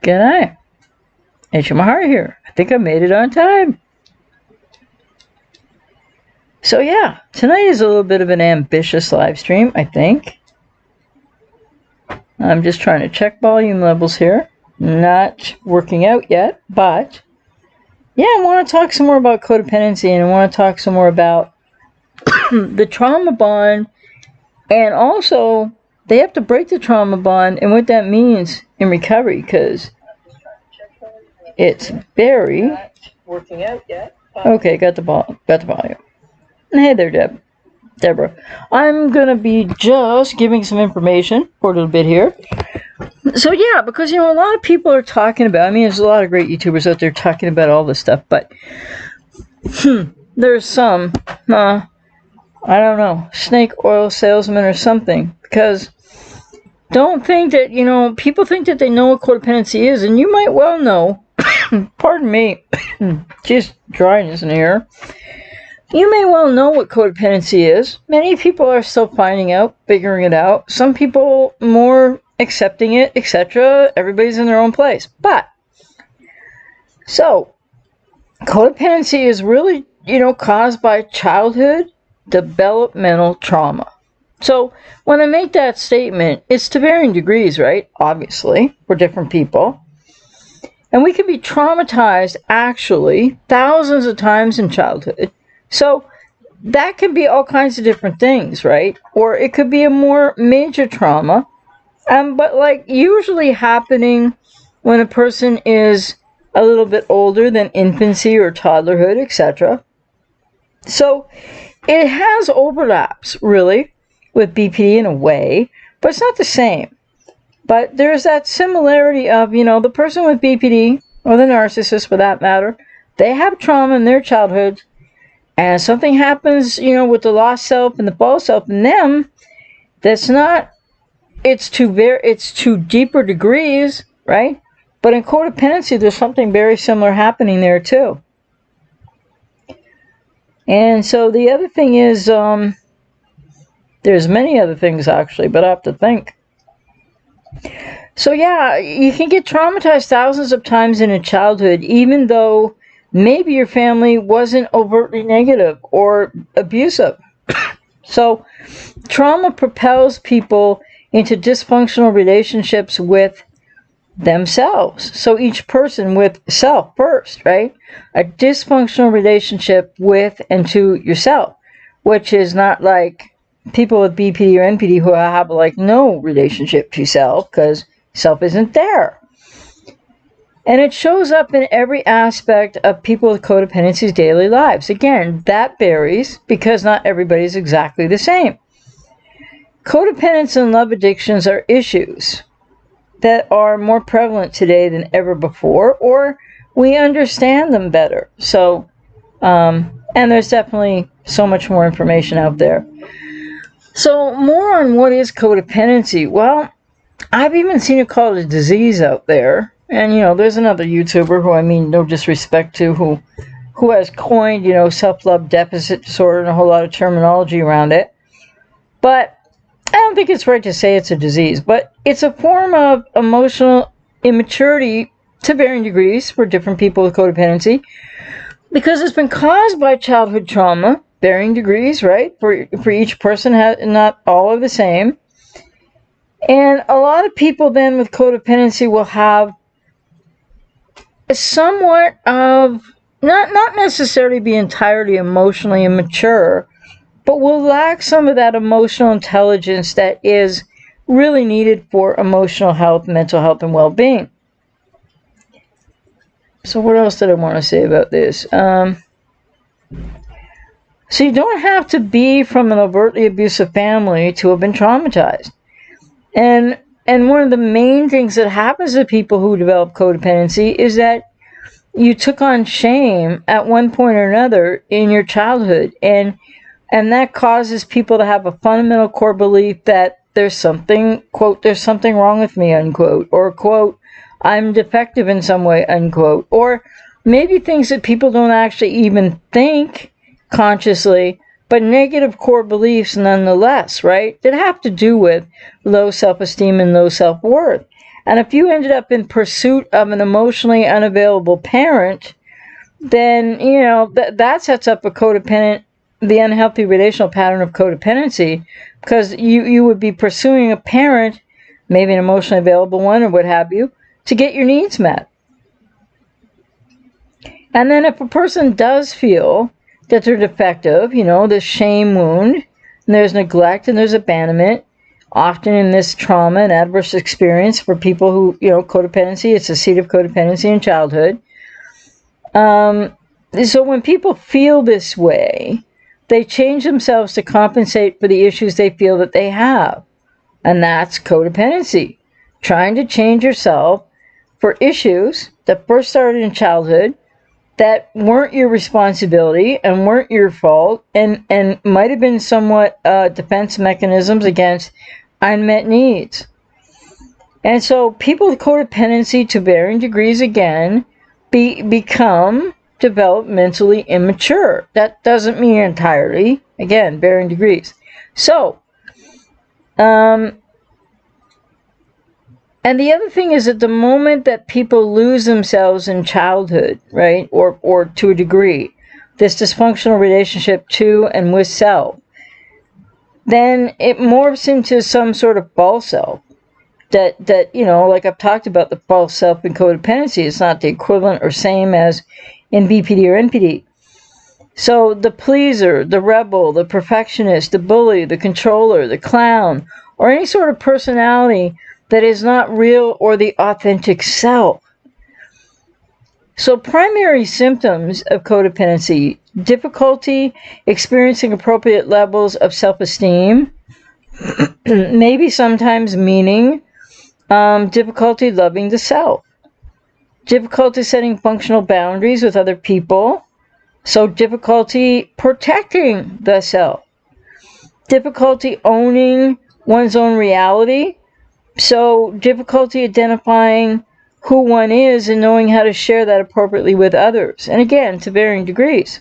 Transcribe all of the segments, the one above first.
G'day. H. Mahar here. I think I made it on time. So yeah, tonight is a little bit of an ambitious live stream, I think. I'm just trying to check volume levels here. Not working out yet, but yeah, I want to talk some more about codependency, and I want to talk some more about the trauma bond, and also they have to break the trauma bond and what that means in recovery, because it's very not working out yet. Okay, got the volume. Hey there, Deborah. I'm gonna be just giving some information for a little bit here. So yeah, because a lot of people are talking about, there's a lot of great YouTubers out there talking about all this stuff, but there's some I don't know, snake oil salesman or something, because don't think that, people think that they know what codependency is, and you might well know, pardon me, just dryness in here. You may well know what codependency is. Many people are still finding out, figuring it out. Some people more accepting it, etc. Everybody's in their own place. But, so, codependency is really, caused by childhood developmental trauma. So, when I make that statement, it's to varying degrees, right? Obviously, for different people. And we can be traumatized, actually, thousands of times in childhood. So that can be all kinds of different things, right? Or it could be a more major trauma, but usually happening when a person is a little bit older than infancy or toddlerhood, etc. So it has overlaps, really, with BPD in a way, but it's not the same. But there's that similarity of, the person with BPD, or the narcissist for that matter, they have trauma in their childhood. And something happens, with the lost self and the false self in them, that's not, it's to deeper degrees, right? But in codependency, there's something very similar happening there too. And so the other thing is, there's many other things actually, but I have to think. So yeah, you can get traumatized thousands of times in a childhood, even though maybe your family wasn't overtly negative or abusive. So trauma propels people into dysfunctional relationships with themselves. So each person with self first, right? A dysfunctional relationship with and to yourself, which is not like people with BPD or NPD who have no relationship to self, because self isn't there. And it shows up in every aspect of people with codependency's daily lives. Again, that varies because not everybody's exactly the same. Codependence and love addictions are issues that are more prevalent today than ever before, or we understand them better. So, and there's definitely so much more information out there. So, more on what is codependency. Well, I've even seen it called a disease out there. And, there's another YouTuber who, no disrespect to, who has coined, self-love deficit disorder and a whole lot of terminology around it. But I don't think it's right to say it's a disease. But it's a form of emotional immaturity to varying degrees for different people with codependency, because it's been caused by childhood trauma, varying degrees, right? For each person, not all are the same. And a lot of people then with codependency will have somewhat of, not necessarily be entirely emotionally immature, but will lack some of that emotional intelligence that is really needed for emotional health, mental health, and well-being. So what else did I want to say about this? So you don't have to be from an overtly abusive family to have been traumatized. And one of the main things that happens to people who develop codependency is that you took on shame at one point or another in your childhood, and that causes people to have a fundamental core belief that there's something, quote, there's something wrong with me, unquote, or, quote, I'm defective in some way, unquote, or maybe things that people don't actually even think consciously, but negative core beliefs nonetheless, right, that have to do with low self-esteem and low self-worth. And if you ended up in pursuit of an emotionally unavailable parent, then, that sets up the unhealthy relational pattern of codependency, because you would be pursuing a parent, maybe an emotionally available one or what have you, to get your needs met. And then if a person does feel that they're defective, this shame wound, and there's neglect and there's abandonment, often in this trauma and adverse experience for people who, codependency, it's the seat of codependency in childhood. So when people feel this way, they change themselves to compensate for the issues they feel that they have. And that's codependency. Trying to change yourself for issues that first started in childhood, that weren't your responsibility and weren't your fault, and might have been somewhat defense mechanisms against unmet needs. And so people with codependency, to varying degrees again, become developmentally immature. That doesn't mean entirely. Again, varying degrees. So, and the other thing is that the moment that people lose themselves in childhood, right, or to a degree, this dysfunctional relationship to and with self, then it morphs into some sort of false self. That like I've talked about, the false self in codependency is not the equivalent or same as in BPD or NPD. So the pleaser, the rebel, the perfectionist, the bully, the controller, the clown, or any sort of personality that is not real or the authentic self. So primary symptoms of codependency: difficulty experiencing appropriate levels of self-esteem, maybe sometimes meaning, difficulty loving the self, difficulty setting functional boundaries with other people, so difficulty protecting the self, difficulty owning one's own reality, so difficulty identifying who one is and knowing how to share that appropriately with others. And again, to varying degrees.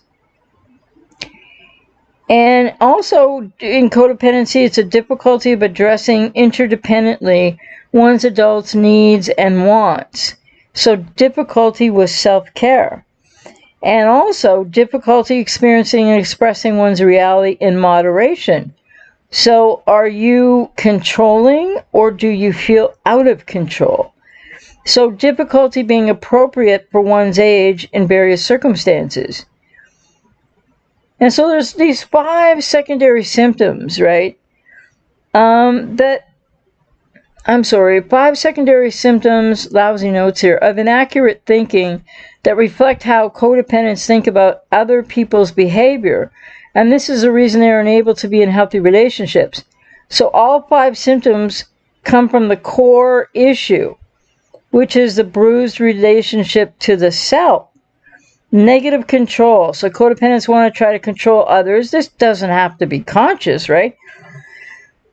And also in codependency, it's a difficulty of addressing interdependently one's adults' needs and wants. So difficulty with self-care. And also difficulty experiencing and expressing one's reality in moderation. So are you controlling, or do you feel out of control? So difficulty being appropriate for one's age in various circumstances. And so there's these 5 secondary symptoms, right? 5 secondary symptoms, lousy notes here, of inaccurate thinking that reflect how codependents think about other people's behavior. And this is the reason they are unable to be in healthy relationships. So all 5 symptoms come from the core issue, which is the bruised relationship to the self. Negative control. So codependents want to try to control others. This doesn't have to be conscious, right?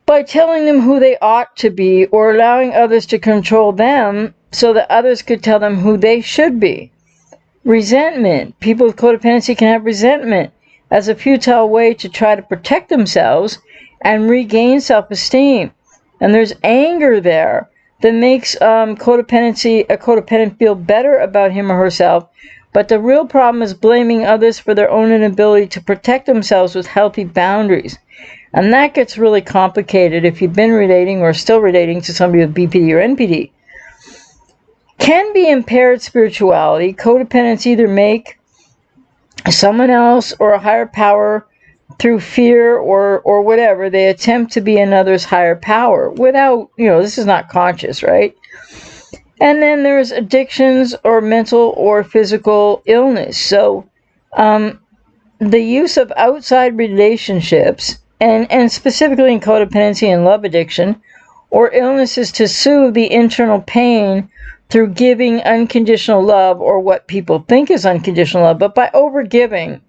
By telling them who they ought to be, or allowing others to control them so that others could tell them who they should be. Resentment. People with codependency can have resentment as a futile way to try to protect themselves and regain self-esteem. And there's anger there that makes a codependent feel better about him or herself. But the real problem is blaming others for their own inability to protect themselves with healthy boundaries. And that gets really complicated if you've been relating or still relating to somebody with BPD or NPD. Can be impaired spirituality. Codependents either make someone else or a higher power through fear or whatever. They attempt to be another's higher power without, this is not conscious, right? And then there's addictions or mental or physical illness. So the use of outside relationships, and specifically in codependency and love addiction, or illnesses to soothe the internal pain through giving unconditional love, or what people think is unconditional love, but by overgiving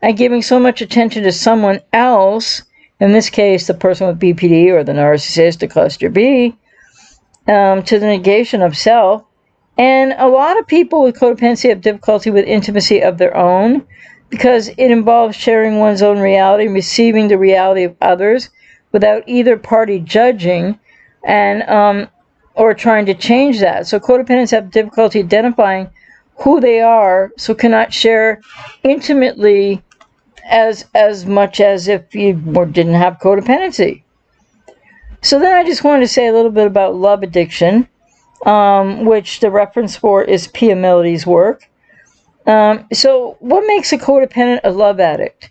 and giving so much attention to someone else, in this case the person with BPD or the narcissist, the cluster B, to the negation of self. And a lot of people with codependency have difficulty with intimacy of their own, because it involves sharing one's own reality and receiving the reality of others without either party judging, and or trying to change that. So codependents have difficulty identifying who they are, so cannot share intimately as much as if you didn't have codependency. So then I just wanted to say a little bit about love addiction, which the reference for is Pia Melody's work. So what makes a codependent a love addict?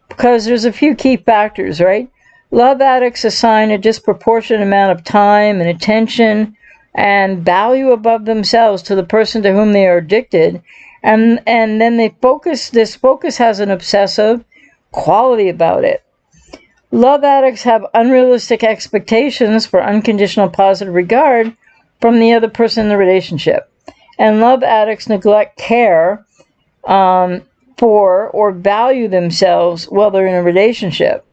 Because there's a few key factors, right? Love addicts assign a disproportionate amount of time and attention and value above themselves to the person to whom they are addicted, and then this focus has an obsessive quality about it. Love addicts have unrealistic expectations for unconditional positive regard from the other person in the relationship, and love addicts neglect care for or value themselves while they're in a relationship.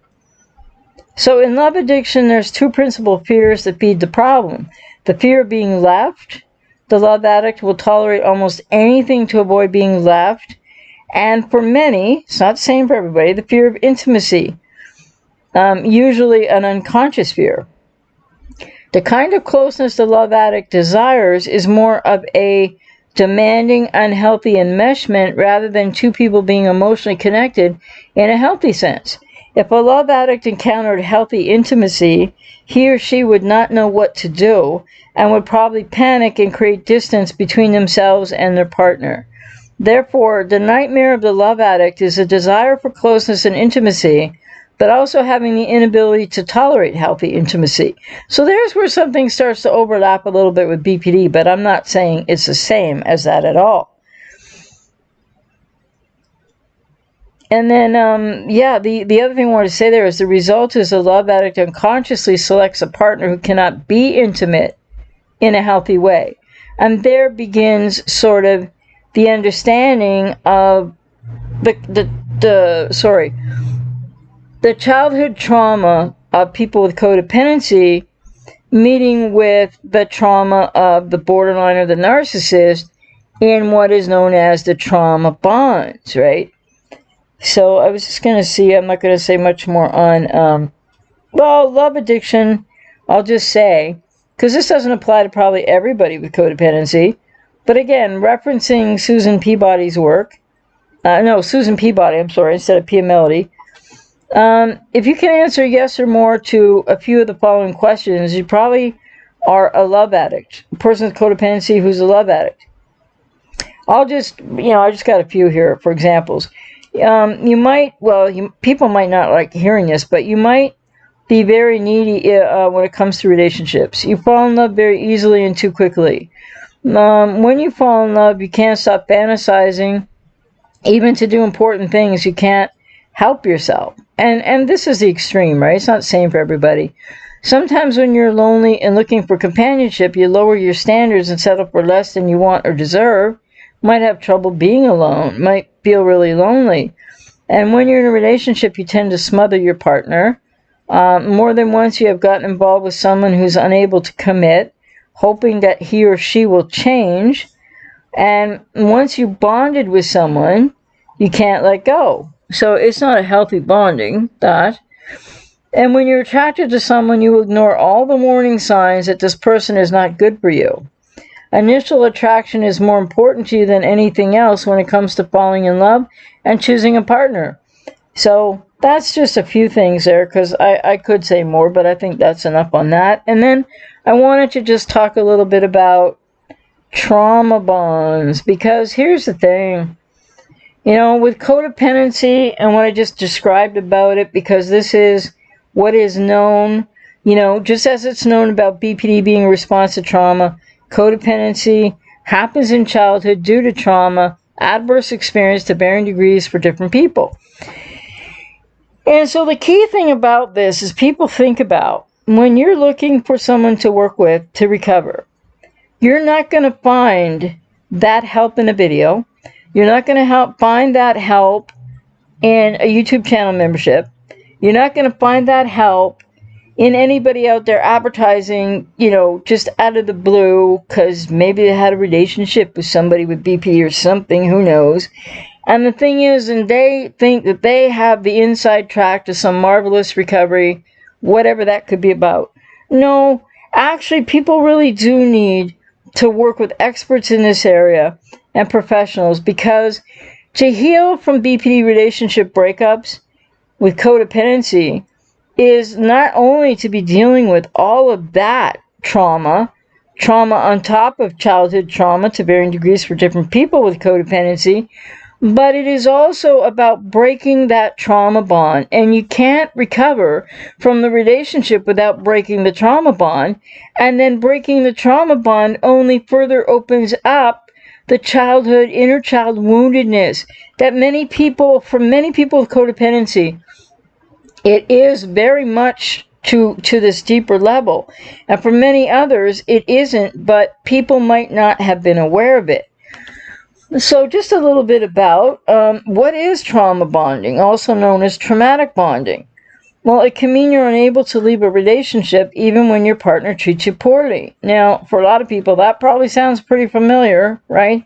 So in love addiction, there's two principal fears that feed the problem. The fear of being left. The love addict will tolerate almost anything to avoid being left. And for many, it's not the same for everybody, the fear of intimacy, usually an unconscious fear. The kind of closeness the love addict desires is more of a demanding, unhealthy enmeshment rather than two people being emotionally connected in a healthy sense. If a love addict encountered healthy intimacy, he or she would not know what to do and would probably panic and create distance between themselves and their partner. Therefore, the nightmare of the love addict is a desire for closeness and intimacy, but also having the inability to tolerate healthy intimacy. So there's where something starts to overlap a little bit with BPD, but I'm not saying it's the same as that at all. And then, the other thing I wanted to say there is the result is a love addict unconsciously selects a partner who cannot be intimate in a healthy way. And there begins sort of the understanding of the childhood trauma of people with codependency meeting with the trauma of the borderline or the narcissist in what is known as the trauma bonds, right? So I was just going to see, I'm not going to say much more on, love addiction, I'll just say, because this doesn't apply to probably everybody with codependency, but again, referencing Susan Peabody's work, Susan Peabody, instead of Pia Melody. If you can answer yes or more to a few of the following questions, you probably are a love addict, a person with codependency who's a love addict. I just got a few here for examples. People might not like hearing this, but you might be very needy when it comes to relationships. You fall in love very easily and too quickly. When you fall in love, you can't stop fantasizing. Even to do important things, you can't help yourself. And this is the extreme, right? It's not the same for everybody. Sometimes when you're lonely and looking for companionship, you lower your standards and settle for less than you want or deserve. Might have trouble being alone, might feel really lonely. And when you're in a relationship, you tend to smother your partner. More than once you have gotten involved with someone who's unable to commit, hoping that he or she will change. And once you bonded with someone, you can't let go. So it's not a healthy bonding, that. And when you're attracted to someone, you ignore all the warning signs that this person is not good for you. Initial attraction is more important to you than anything else when it comes to falling in love and choosing a partner. So that's just a few things there, because I could say more, but I think that's enough on that. And then I wanted to just talk a little bit about trauma bonds, because here's the thing. With codependency and what I just described about it, because this is what is known, just as it's known about BPD being a response to trauma, codependency happens in childhood due to trauma, adverse experience to varying degrees for different people. And so the key thing about this is people think about when you're looking for someone to work with to recover, you're not going to find that help in a video. You're not going to find that help in a YouTube channel membership. You're not going to find that help in anybody out there advertising, just out of the blue, because maybe they had a relationship with somebody with BP or something, who knows. And the thing is, and they think that they have the inside track to some marvelous recovery, whatever that could be about. No, Actually, people really do need to work with experts in this area and professionals, because to heal from BPD relationship breakups with codependency is not only to be dealing with all of that trauma on top of childhood trauma to varying degrees for different people with codependency, but it is also about breaking that trauma bond. And you can't recover from the relationship without breaking the trauma bond. And then breaking the trauma bond only further opens up the childhood, inner child woundedness that for many people with codependency, it is very much to this deeper level. And for many others, it isn't, but people might not have been aware of it. So just a little bit about what is trauma bonding, also known as traumatic bonding. Well, it can mean you're unable to leave a relationship even when your partner treats you poorly. Now, for a lot of people, that probably sounds pretty familiar, right?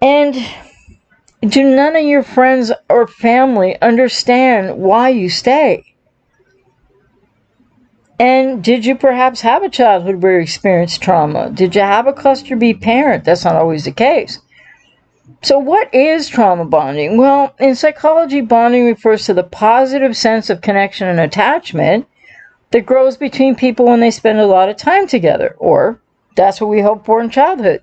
And do none of your friends or family understand why you stay? And did you perhaps have a childhood where you experienced trauma? Did you have a cluster B parent? That's not always the case. So what is trauma bonding? Well, in psychology, bonding refers to the positive sense of connection and attachment that grows between people when they spend a lot of time together, or that's what we hope for in childhood.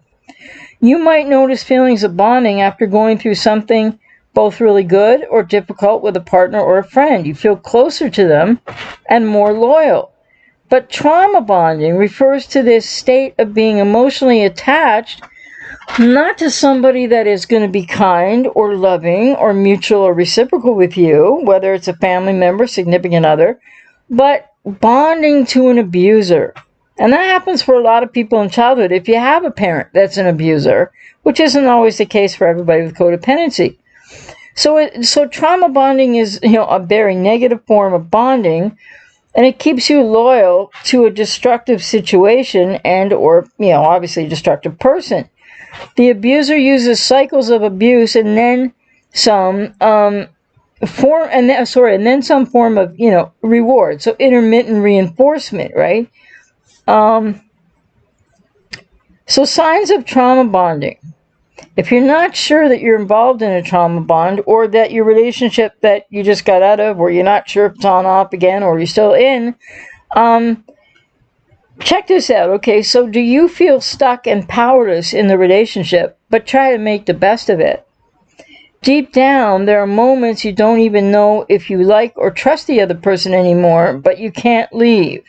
You might notice feelings of bonding after going through something both really good or difficult with a partner or a friend. You feel closer to them and more loyal. But trauma bonding refers to this state of being emotionally attached, not to somebody that is going to be kind or loving or mutual or reciprocal with you, whether it's a family member, significant other, but bonding to an abuser. And that happens for a lot of people in childhood if you have a parent that's an abuser, which isn't always the case for everybody with codependency. So trauma bonding is, a very negative form of bonding, and it keeps you loyal to a destructive situation and or, obviously a destructive person. The abuser uses cycles of abuse and then some some form of, reward. So intermittent reinforcement, right? So signs of trauma bonding. If you're not sure that you're involved in a trauma bond, or that your relationship that you just got out of, or you're not sure if it's on off again, or you're still in, check this out. Okay, so do you feel stuck and powerless in the relationship, but try to make the best of it? Deep down, there are moments you don't even know if you like or trust the other person anymore, but you can't leave.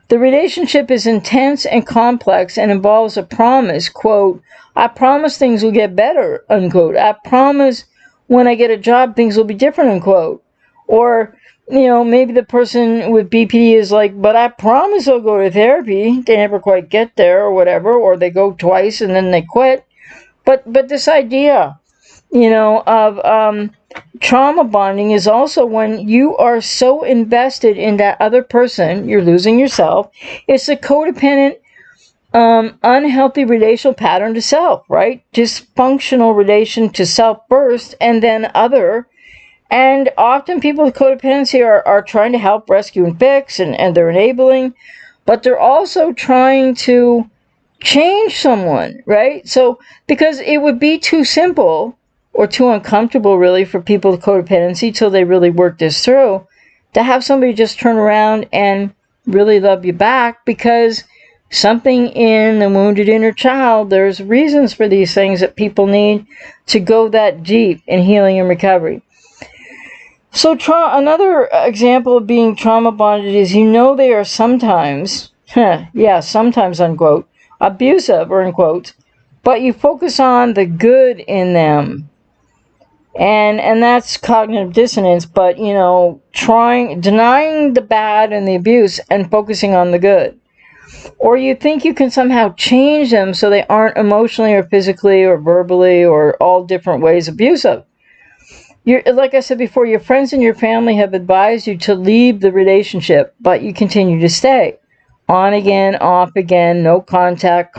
The relationship is intense and complex and involves a promise, quote, I promise things will get better, unquote. I promise when I get a job, things will be different, unquote. Or, maybe the person with BPD is like, but I promise I'll go to therapy. They never quite get there or whatever, or they go twice and then they quit. But this idea, of trauma bonding is also when you are so invested in that other person, you're losing yourself. It's a codependent, unhealthy relational pattern to self, right? Dysfunctional relation to self first and then other. And often people with codependency are trying to help, rescue, and fix, and they're enabling, but they're also trying to change someone, right? So, because it would be too simple or too uncomfortable, really, for people with codependency till they really work this through, to have somebody just turn around and really love you back, because something in the wounded inner child, there's reasons for these things that people need to go that deep in healing and recovery. So another example of being trauma bonded is, they are sometimes, sometimes, unquote, abusive, or unquote, but you focus on the good in them. And that's cognitive dissonance, but, denying the bad and the abuse and focusing on the good. Or you think you can somehow change them so they aren't emotionally or physically or verbally or all different ways abusive. Like I said before, your friends and your family have advised you to leave the relationship, but you continue to stay. On again, off again, no contact,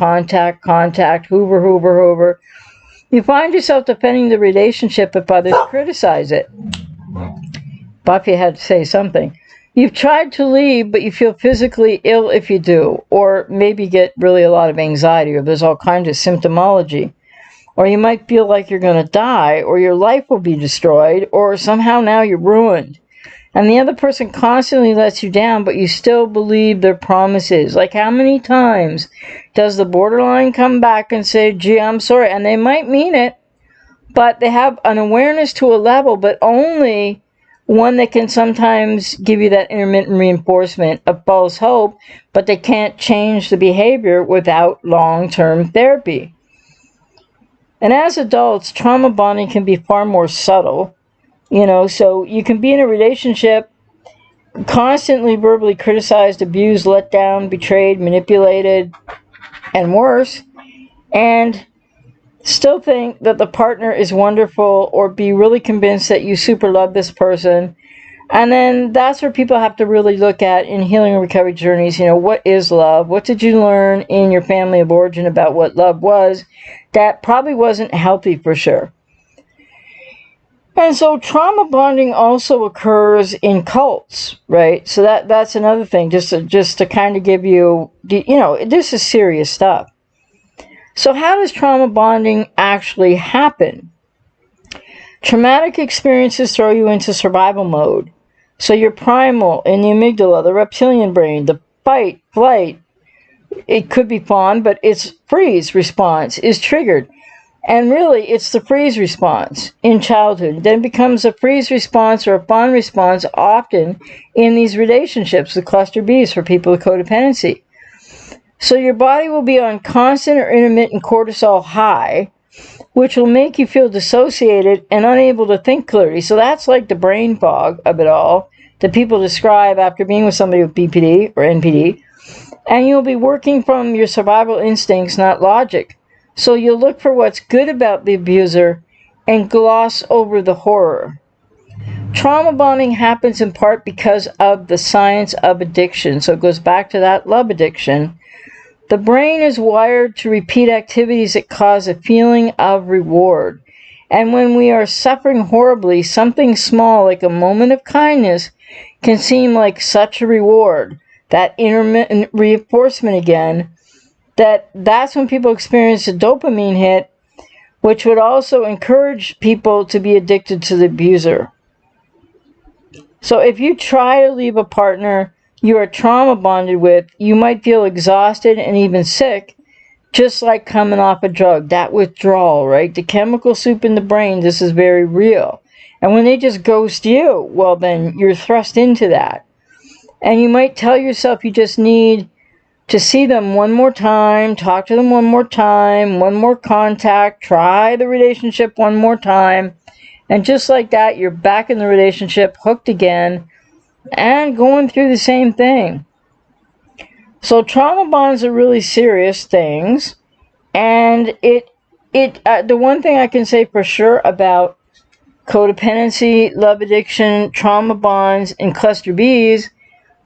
hoover. You find yourself defending the relationship if others criticize it. Buffy had to say something. You've tried to leave, but you feel physically ill if you do, or maybe get really a lot of anxiety, or there's all kinds of symptomology. Or you might feel like you're going to die, or your life will be destroyed, or somehow now you're ruined. And the other person constantly lets you down, but you still believe their promises. Like, how many times does the borderline come back and say, gee, I'm sorry? And they might mean it, but they have an awareness to a level, but only one that can sometimes give you that intermittent reinforcement of false hope, but they can't change the behavior without long-term therapy. And as adults, trauma bonding can be far more subtle, so you can be in a relationship constantly verbally criticized, abused, let down, betrayed, manipulated, and worse, and still think that the partner is wonderful, or be really convinced that you super love this person. And then that's where people have to really look at in healing and recovery journeys, what is love? What did you learn in your family of origin about what love was? That probably wasn't healthy for sure. And so trauma bonding also occurs in cults, right? So that's another thing, just to kind of give you, this is serious stuff. So how does trauma bonding actually happen? Traumatic experiences throw you into survival mode. So your primal in the amygdala, the reptilian brain, the fight, flight, it could be fawn, but its freeze response is triggered. And really, it's the freeze response in childhood. Then becomes a freeze response or a fawn response often in these relationships, the cluster Bs for people with codependency. So your body will be on constant or intermittent cortisol high, which will make you feel dissociated and unable to think clearly. So that's like the brain fog of it all that people describe after being with somebody with BPD or NPD. And you'll be working from your survival instincts, not logic. So you'll look for what's good about the abuser and gloss over the horror. Trauma bonding happens in part because of the science of addiction. So it goes back to that love addiction. The brain is wired to repeat activities that cause a feeling of reward. And when we are suffering horribly, something small like a moment of kindness can seem like such a reward. That intermittent reinforcement again, that's when people experience a dopamine hit, which would also encourage people to be addicted to the abuser. So if you try to leave a partner you are trauma bonded with, you might feel exhausted and even sick, just like coming off a drug. That withdrawal, right? The chemical soup in the brain, this is very real. And when they just ghost you, well, then you're thrust into that. And you might tell yourself you just need to see them one more time, talk to them one more time, one more contact, try the relationship one more time. And just like that, you're back in the relationship, hooked again, and going through the same thing. So trauma bonds are really serious things. And the one thing I can say for sure about codependency, love addiction, trauma bonds, and cluster Bs,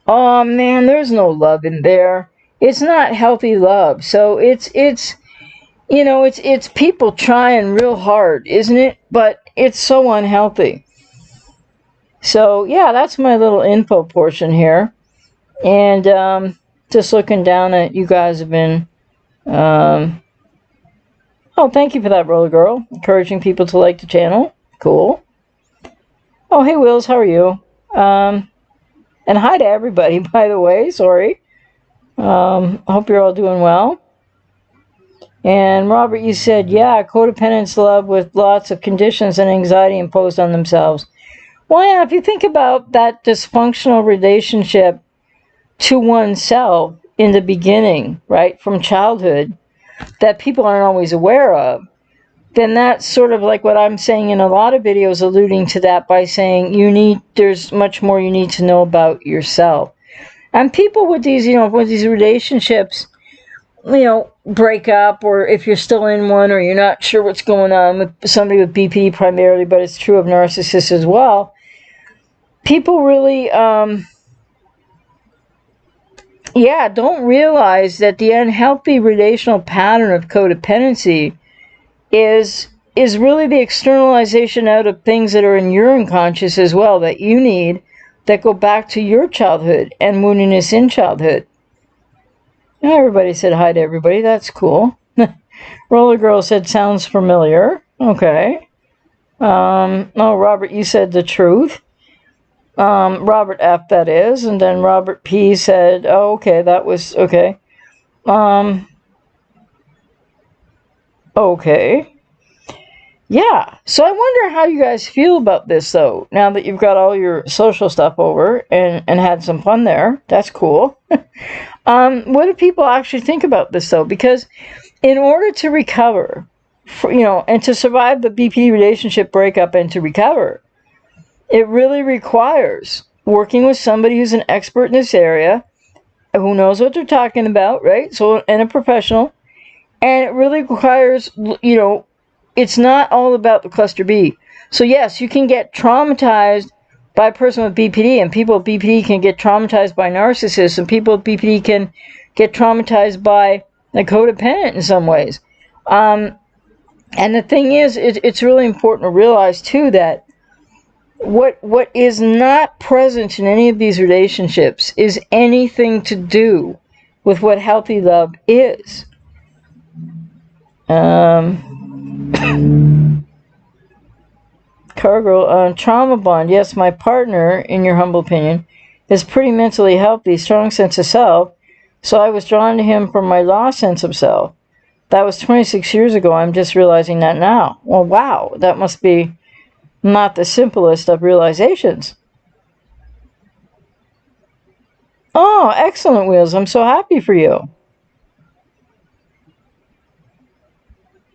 oh man, there's no love in there. It's not healthy love. So it's people trying real hard, isn't it? But it's so unhealthy. So yeah, that's my little info portion here. And just looking down at you guys have been oh, thank you for that, Roller Girl. Encouraging people to like the channel. Cool. Oh, hey Wills, how are you? And hi to everybody, by the way. Sorry. Hope you're all doing well. And Robert, you said, yeah, codependents love with lots of conditions and anxiety imposed on themselves. Well, yeah, if you think about that dysfunctional relationship to oneself in the beginning, right, from childhood, that people aren't always aware of, then that's sort of like what I'm saying in a lot of videos, alluding to that by saying there's much more you need to know about yourself. And people with these, with these relationships, break up, or if you're still in one or you're not sure what's going on with somebody with BPD primarily, but it's true of narcissists as well, people really, don't realize that the unhealthy relational pattern of codependency is really the externalization out of things that are in your unconscious as well that you need that go back to your childhood and woundedness in childhood. Everybody said hi to everybody. That's cool. Roller Girl said, sounds familiar. Okay. Oh, Robert, you said the truth. Robert F, that is. And then Robert P said, oh, okay, that was, okay. Okay. Yeah. So I wonder how you guys feel about this, though, now that you've got all your social stuff over and had some fun there. That's cool. What do people actually think about this, though? Because in order to recover, and to survive the BPD relationship breakup and to recover, it really requires working with somebody who's an expert in this area, who knows what they're talking about, right? So, and a professional. And it really requires, it's not all about the cluster B. So yes, you can get traumatized by a person with BPD, and people with BPD can get traumatized by narcissists, and people with BPD can get traumatized by a codependent in some ways. And the thing is, it's really important to realize too that what is not present in any of these relationships is anything to do with what healthy love is. Cargill, trauma bond. Yes, my partner, in your humble opinion, is pretty mentally healthy, strong sense of self, so I was drawn to him for my lost sense of self. That was 26 years ago. I'm just realizing that now. Well, wow, that must be not the simplest of realizations. Oh, excellent, Wheels. I'm so happy for you.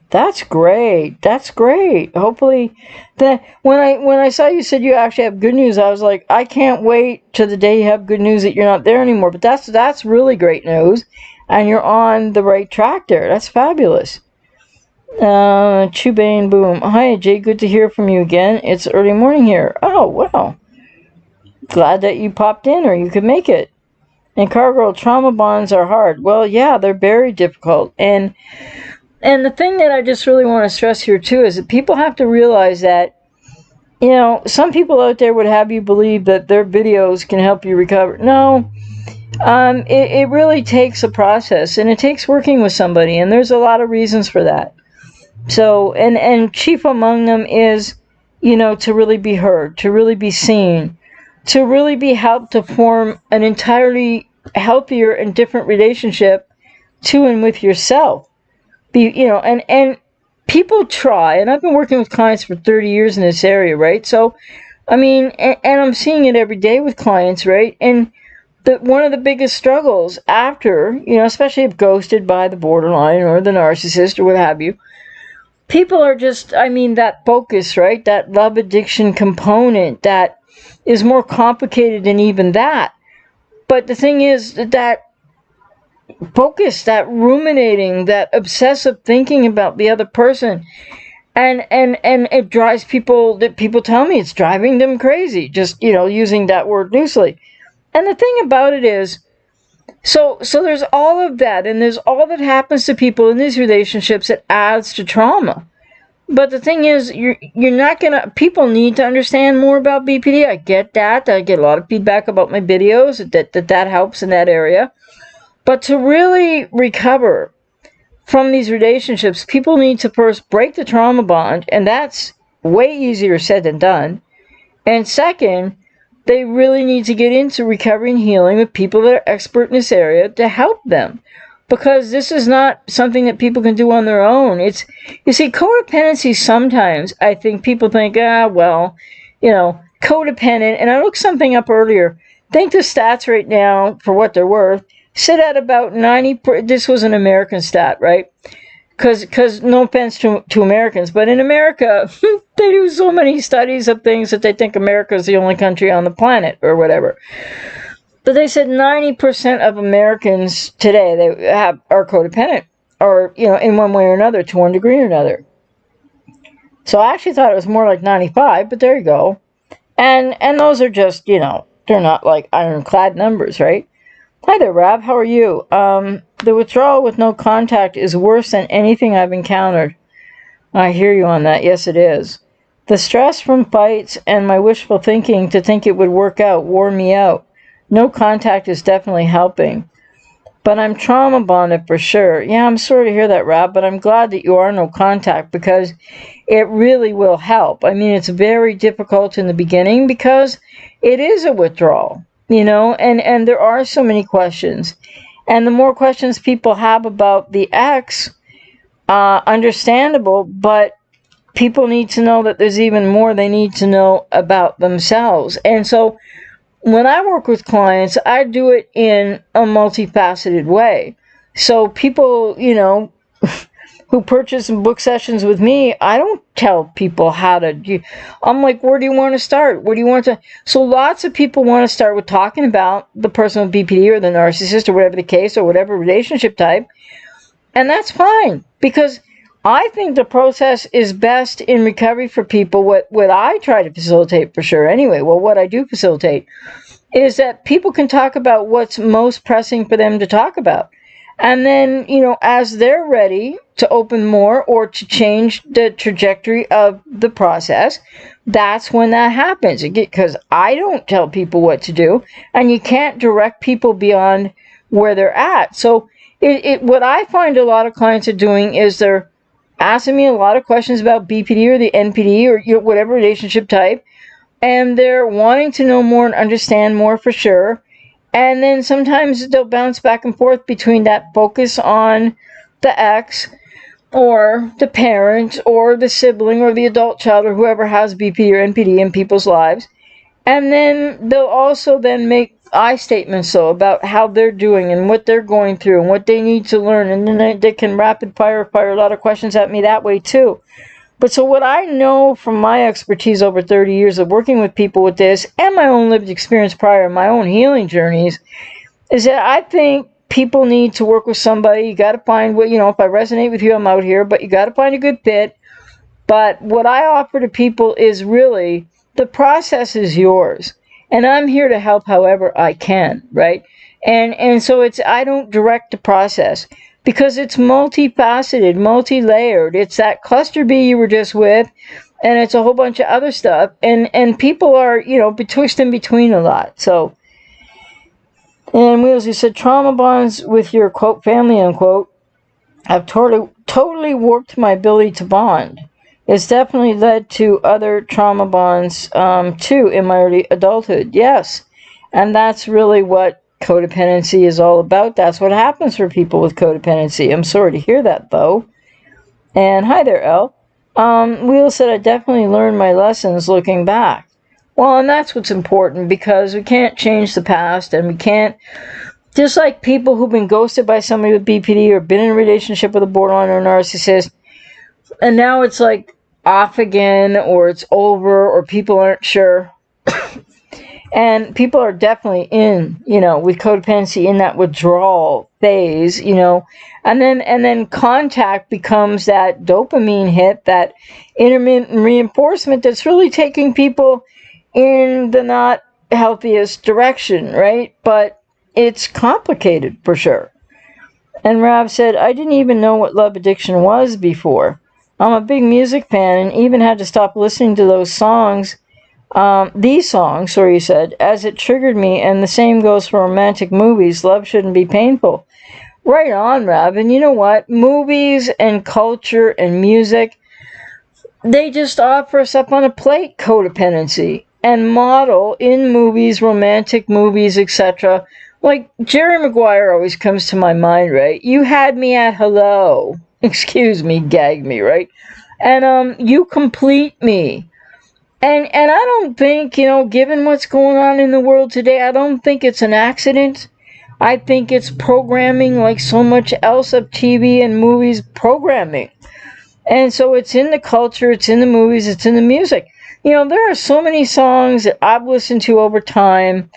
That's great. That's great. Hopefully, when I saw you said you actually have good news, I was like, I can't wait to the day you have good news that you're not there anymore. But that's really great news, and you're on the right track there. That's fabulous. Chubane Boom. Hi, Jay. Good to hear from you again. It's early morning here. Oh, well. Glad that you popped in or you could make it. And Cargill, trauma bonds are hard. Well, yeah, they're very difficult. And the thing that I just really want to stress here, too, is that people have to realize that, some people out there would have you believe that their videos can help you recover. No, it really takes a process, and it takes working with somebody, and there's a lot of reasons for that. So, and chief among them is, to really be heard, to really be seen, to really be helped to form an entirely healthier and different relationship to and with yourself. And people try, and I've been working with clients for 30 years in this area, right? So, I mean, and I'm seeing it every day with clients, right? And one of the biggest struggles after, especially if ghosted by the borderline or the narcissist or what have you, people are just, that focus, right? That love addiction component that is more complicated than even that. But the thing is that focus, that ruminating, that obsessive thinking about the other person, and it drives people, that people tell me it's driving them crazy, just, using that word loosely. And the thing about it is, so there's all of that, and there's all that happens to people in these relationships that adds to trauma. But the thing is, you're not gonna, people need to understand more about BPD. I get that. I get a lot of feedback about my videos that helps in that area. But to really recover from these relationships, people need to first break the trauma bond, and that's way easier said than done. And second, they really need to get into recovery and healing with people that are expert in this area to help them. Because this is not something that people can do on their own. It's, you see, codependency sometimes, I think people think, codependent, and I looked something up earlier. I think the stats right now, for what they're worth, sit at about 90, this was an American stat, right? Because no offense to Americans, but in America, they do so many studies of things that they think America is the only country on the planet or whatever. But they said 90% of Americans today, are codependent, or, in one way or another, to one degree or another. So I actually thought it was more like 95, but there you go. And those are just, they're not like ironclad numbers, right? Hi there, Rob. How are you? The withdrawal with no contact is worse than anything I've encountered. I hear you on that. Yes, it is. The stress from fights and my wishful thinking to think it would work out wore me out. No contact is definitely helping. But I'm trauma bonded for sure. Yeah, I'm sorry to hear that, Rob, but I'm glad that you are no contact because it really will help. I mean, it's very difficult in the beginning because it is a withdrawal, and there are so many questions. And the more questions people have about the ex, understandable, but people need to know that there's even more they need to know about themselves. And so when I work with clients, I do it in a multifaceted way. So people, who purchase and book sessions with me, I don't tell people how to do. I'm like, where do you want to start? Where do you want to? So lots of people want to start with talking about the person with BPD or the narcissist or whatever the case or whatever relationship type. And that's fine because I think the process is best in recovery for people. What I try to facilitate for sure anyway, well, what I do facilitate is that people can talk about what's most pressing for them to talk about. And then, as they're ready to open more or to change the trajectory of the process, that's when that happens. Because I don't tell people what to do, and you can't direct people beyond where they're at. So what I find a lot of clients are doing is they're asking me a lot of questions about BPD or the NPD or whatever relationship type, and they're wanting to know more and understand more for sure. And then sometimes they'll bounce back and forth between that focus on the ex or the parent or the sibling or the adult child or whoever has BP or NPD in people's lives. And then they'll also then make I statements about how they're doing and what they're going through and what they need to learn. And then they can rapid fire a lot of questions at me that way too. But so what I know from my expertise over 30 years of working with people with this and my own lived experience prior, my own healing journeys, is that I think people need to work with somebody. You got to find what, if I resonate with you, I'm out here, but you got to find a good fit. But what I offer to people is really the process is yours. And I'm here to help however I can, right? And so I don't direct the process. Because it's multifaceted, multi-layered. It's that cluster B you were just with, and it's a whole bunch of other stuff. And people are, betwixt and between a lot. So, and Wheels, you said trauma bonds with your, quote, family, unquote, have totally warped my ability to bond. It's definitely led to other trauma bonds, too, in my early adulthood. Yes. And that's really what codependency is all about. That's what happens for people with codependency. I'm sorry to hear that, though. And hi there, Elle. Wheel said, I definitely learned my lessons looking back. Well, and that's what's important because we can't change the past and we can't, just like people who've been ghosted by somebody with BPD or been in a relationship with a borderline or narcissist, and now it's like off again or it's over or people aren't sure. And people are definitely in, with codependency in that withdrawal phase, and then contact becomes that dopamine hit, that intermittent reinforcement that's really taking people in the not healthiest direction, right? But it's complicated for sure. And Rav said, I didn't even know what love addiction was before. I'm a big music fan and even had to stop listening to those songs. These songs, or you said, as it triggered me, and the same goes for romantic movies. Love shouldn't be painful. Right on, Rob. And you know what? Movies and culture and music, they just offer us up on a plate codependency and model in movies, romantic movies, etc. Like Jerry Maguire always comes to my mind, right? You had me at hello. Excuse me, gag me, right? And you complete me. And I don't think, given what's going on in the world today, I don't think it's an accident. I think it's programming like so much else of TV and movies programming. And so it's in the culture, it's in the movies, it's in the music. There are so many songs that I've listened to over time,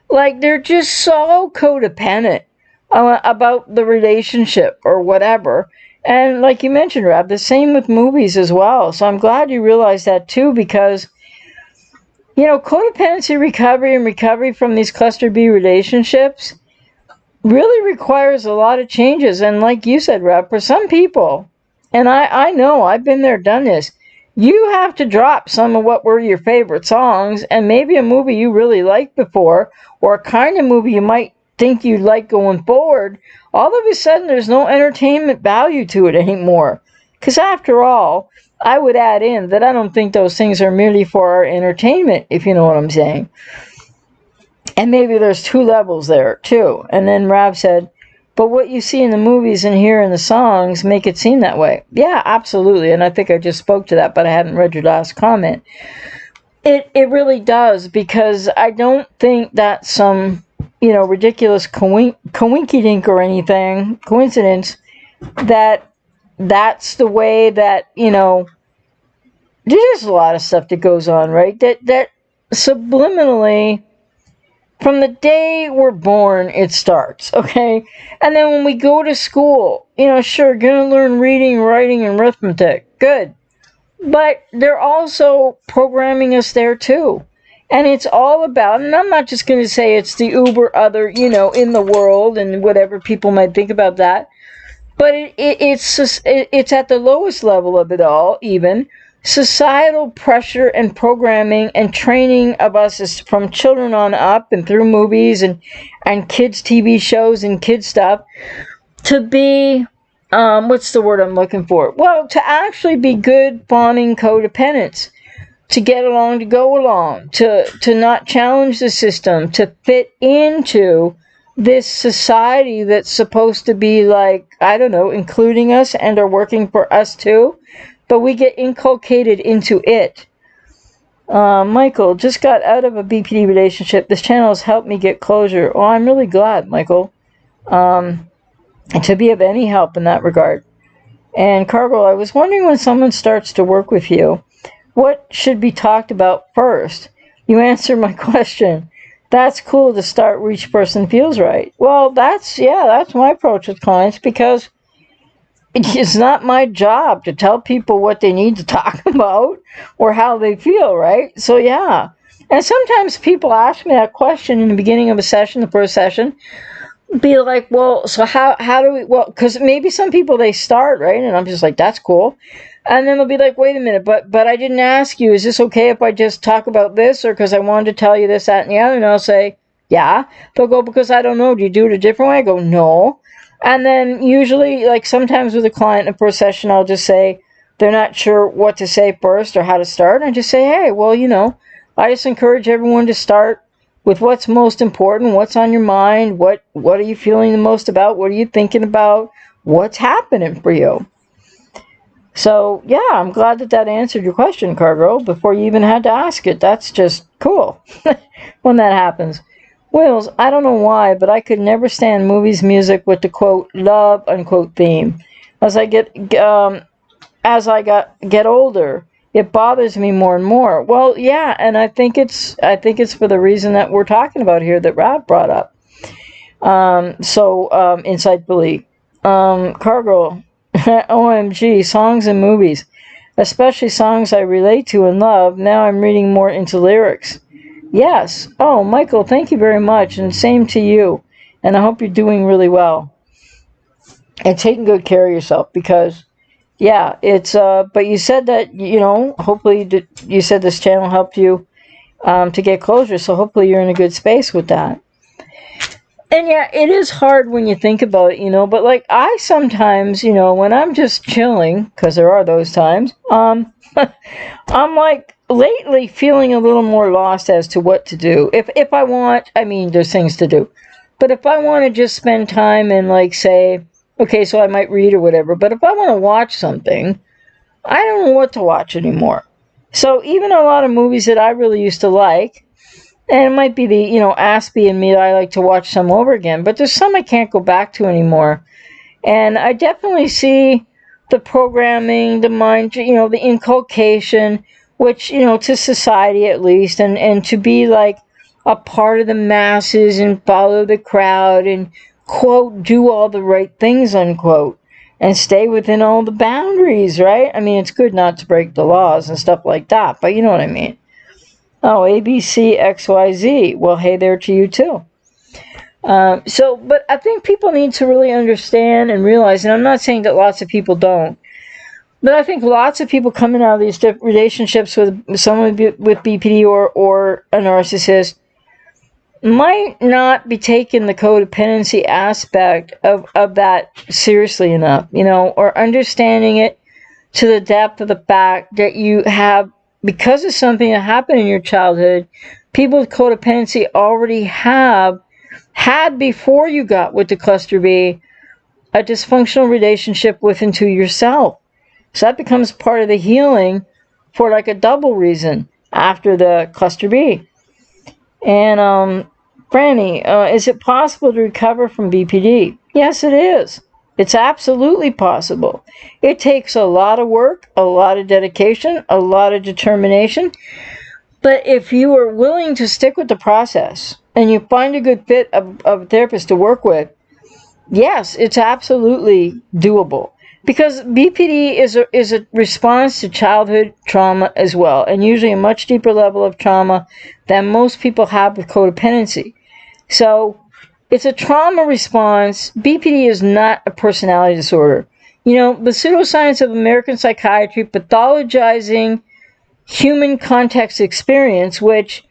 like they're just so codependent about the relationship or whatever. And like you mentioned, Rob, the same with movies as well. So I'm glad you realized that too, because codependency recovery and recovery from these cluster B relationships really requires a lot of changes. And like you said, Rob, for some people, and I know I've been there, done this, you have to drop some of what were your favorite songs and maybe a movie you really liked before, or a kind of movie you might think you'd like going forward. All of a sudden, there's no entertainment value to it anymore. Because after all, I would add in that I don't think those things are merely for our entertainment, if you know what I'm saying. And maybe there's two levels there, too. And then Rav said, but what you see in the movies and hear in the songs make it seem that way. Yeah, absolutely. And I think I just spoke to that, but I hadn't read your last comment. It really does, because I don't think that's some, ridiculous coinky-dink or anything, coincidence, that's the way that, there's a lot of stuff that goes on, right? That subliminally, from the day we're born, it starts, okay? And then when we go to school, sure, gonna learn reading, writing, and arithmetic. Good. But they're also programming us there too. And it's all about, and I'm not just going to say it's the uber other, in the world and whatever people might think about that. But it's at the lowest level of it all, even. Societal pressure and programming and training of us is from children on up and through movies and kids' TV shows and kids' stuff to be, what's the word I'm looking for? Well, to actually be good, fawning codependents, to get along, to go along, to not challenge the system, to fit into this society that's supposed to be like, I don't know, including us and are working for us too. But we get inculcated into it. Michael, just got out of a BPD relationship. This channel has helped me get closure. Oh, I'm really glad, Michael. And to be of any help in that regard. And Cargill, I was wondering, when someone starts to work with you, what should be talked about first? You answered my question. That's cool to start where each person feels right. Well, that's my approach with clients, because it's not my job to tell people what they need to talk about or how they feel, right? So, yeah. And sometimes people ask me that question in the beginning of a session, the first session, be like, well, so how do we, well, because maybe some people, they start, right? And I'm just like, that's cool. And then they'll be like, wait a minute, but I didn't ask you, is this okay if I just talk about this, or because I wanted to tell you this, that, and the other? And I'll say, yeah. They'll go, because I don't know, do you do it a different way? I go, no. And then usually, like sometimes with a client in a first session, I'll just say they're not sure what to say first or how to start. And I just say, hey, well, I just encourage everyone to start with what's most important, what's on your mind, what are you feeling the most about, what are you thinking about, what's happening for you. So, yeah, I'm glad that answered your question, Cargo, before you even had to ask it. That's just cool when that happens. Wills, I don't know why, but I could never stand movies music with the quote love unquote theme. As I get older, it bothers me more and more. Well, yeah, and I think it's for the reason that we're talking about here that Rob brought up. Insightfully, Cargo, OMG, songs and movies, especially songs I relate to and love. Now I'm reading more into lyrics. Yes. Oh, Michael, thank you very much, and same to you. And I hope you're doing really well and taking good care of yourself, because, yeah, it's. But you said that hopefully you said this channel helped you to get closure. So hopefully you're in a good space with that. And yeah, it is hard when you think about it, but like I sometimes, when I'm just chilling, because there are those times, I'm like lately feeling a little more lost as to what to do. If I want, there's things to do, but if I want to just spend time and like say, okay, so I might read or whatever, but if I want to watch something, I don't know what to watch anymore. So even a lot of movies that I really used to like, and it might be the, Aspie and me that I like to watch some over again, but there's some I can't go back to anymore. And I definitely see the programming, the mind, the inculcation, which, to society at least, and to be like a part of the masses and follow the crowd and, quote, do all the right things, unquote, and stay within all the boundaries, right? It's good not to break the laws and stuff like that, but you know what I mean. Oh, ABCXYZ. Well, hey there to you too. But I think people need to really understand and realize, and I'm not saying that lots of people don't, But I think lots of people coming out of these relationships with someone with BPD or a narcissist might not be taking the codependency aspect of that seriously enough, or understanding it to the depth of the fact that you have, because of something that happened in your childhood, people with codependency already had before you got with the cluster B a dysfunctional relationship with and to yourself. So that becomes part of the healing for like a double reason after the cluster B. And Franny, is it possible to recover from BPD? Yes, it is. It's absolutely possible. It takes a lot of work, a lot of dedication, a lot of determination. But if you are willing to stick with the process and you find a good fit of a therapist to work with, yes, it's absolutely doable. Because BPD is a response to childhood trauma as well, and usually a much deeper level of trauma than most people have with codependency. So it's a trauma response. BPD is not a personality disorder. The pseudoscience of American psychiatry pathologizing human context experience, which,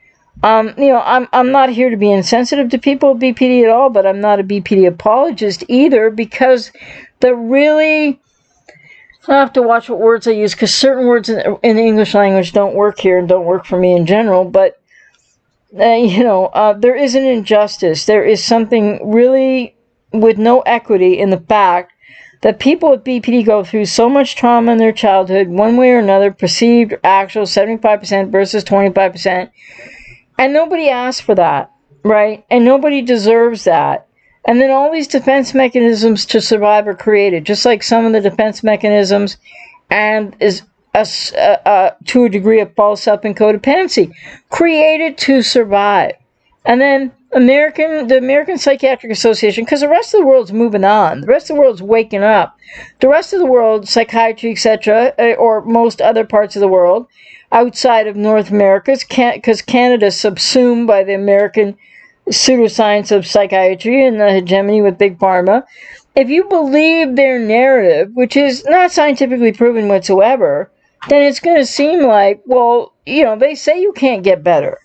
I'm not here to be insensitive to people with BPD at all, but I'm not a BPD apologist either, because I have to watch what words I use, because certain words in the English language don't work here and don't work for me in general, but there is an injustice. There is something really with no equity in the fact that people with BPD go through so much trauma in their childhood, one way or another, perceived or actual, 75% versus 25%, and nobody asked for that, right? And nobody deserves that. And then all these defense mechanisms to survive are created, just like some of the defense mechanisms and is to a degree of false self and codependency, created to survive. And then the American Psychiatric Association, because the rest of the world's moving on, the rest of the world's waking up, the rest of the world, psychiatry, etc., or most other parts of the world outside of North America, because Canada's subsumed by the American pseudoscience of psychiatry and the hegemony with Big Pharma. If you believe their narrative, which is not scientifically proven whatsoever, then it's going to seem like, well, they say you can't get better.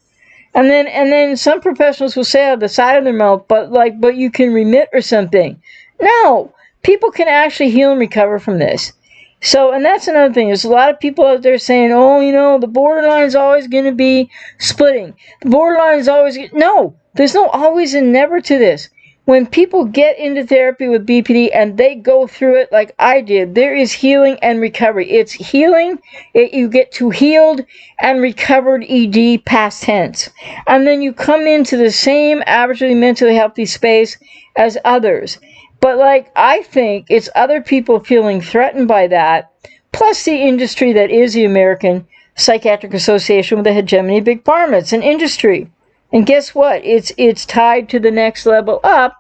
And then some professionals will say out of the side of their mouth, but you can remit or something. No, people can actually heal and recover from this. So, and that's another thing. There's a lot of people out there saying, the borderline is always going to be splitting. The borderline is always... No, there's no always and never to this. When people get into therapy with BPD and they go through it like I did, there is healing and recovery. It's healing. You get to healed and recovered, ED, past tense. And then you come into the same averagely mentally healthy space as others. But I think it's other people feeling threatened by that, plus the industry that is the American Psychiatric Association with the hegemony of Big Pharma. It's an industry. And guess what? It's tied to the next level up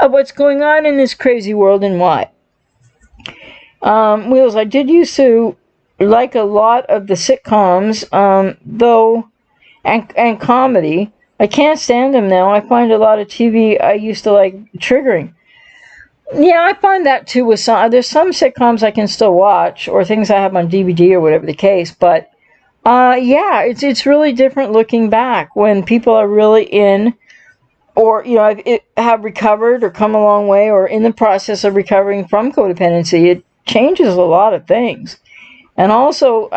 of what's going on in this crazy world and why. Wheels, I did used to like a lot of the sitcoms, though, and comedy. I can't stand them now. I find a lot of TV I used to like triggering. Yeah, I find that too with there's some sitcoms I can still watch, or things I have on DVD or whatever the case, but it's really different looking back when people are really in, or have recovered or come a long way or in the process of recovering from codependency. It changes a lot of things. And also,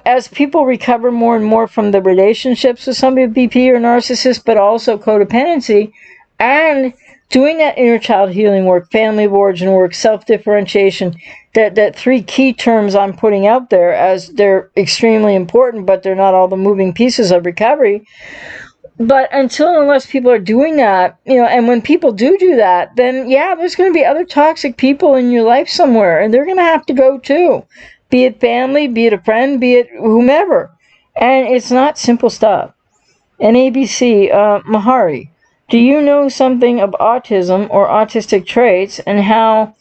as people recover more and more from the relationships with somebody with BP or narcissist, but also codependency, and doing that inner child healing work, family of origin work, self-differentiation, that three key terms I'm putting out there as they're extremely important, but they're not all the moving pieces of recovery. But unless people are doing that, and when people do that, then there's going to be other toxic people in your life somewhere, and they're going to have to go too. Be it family, be it a friend, be it whomever. And it's not simple stuff. And ABC, Mahari, do you know something of autism or autistic traits and how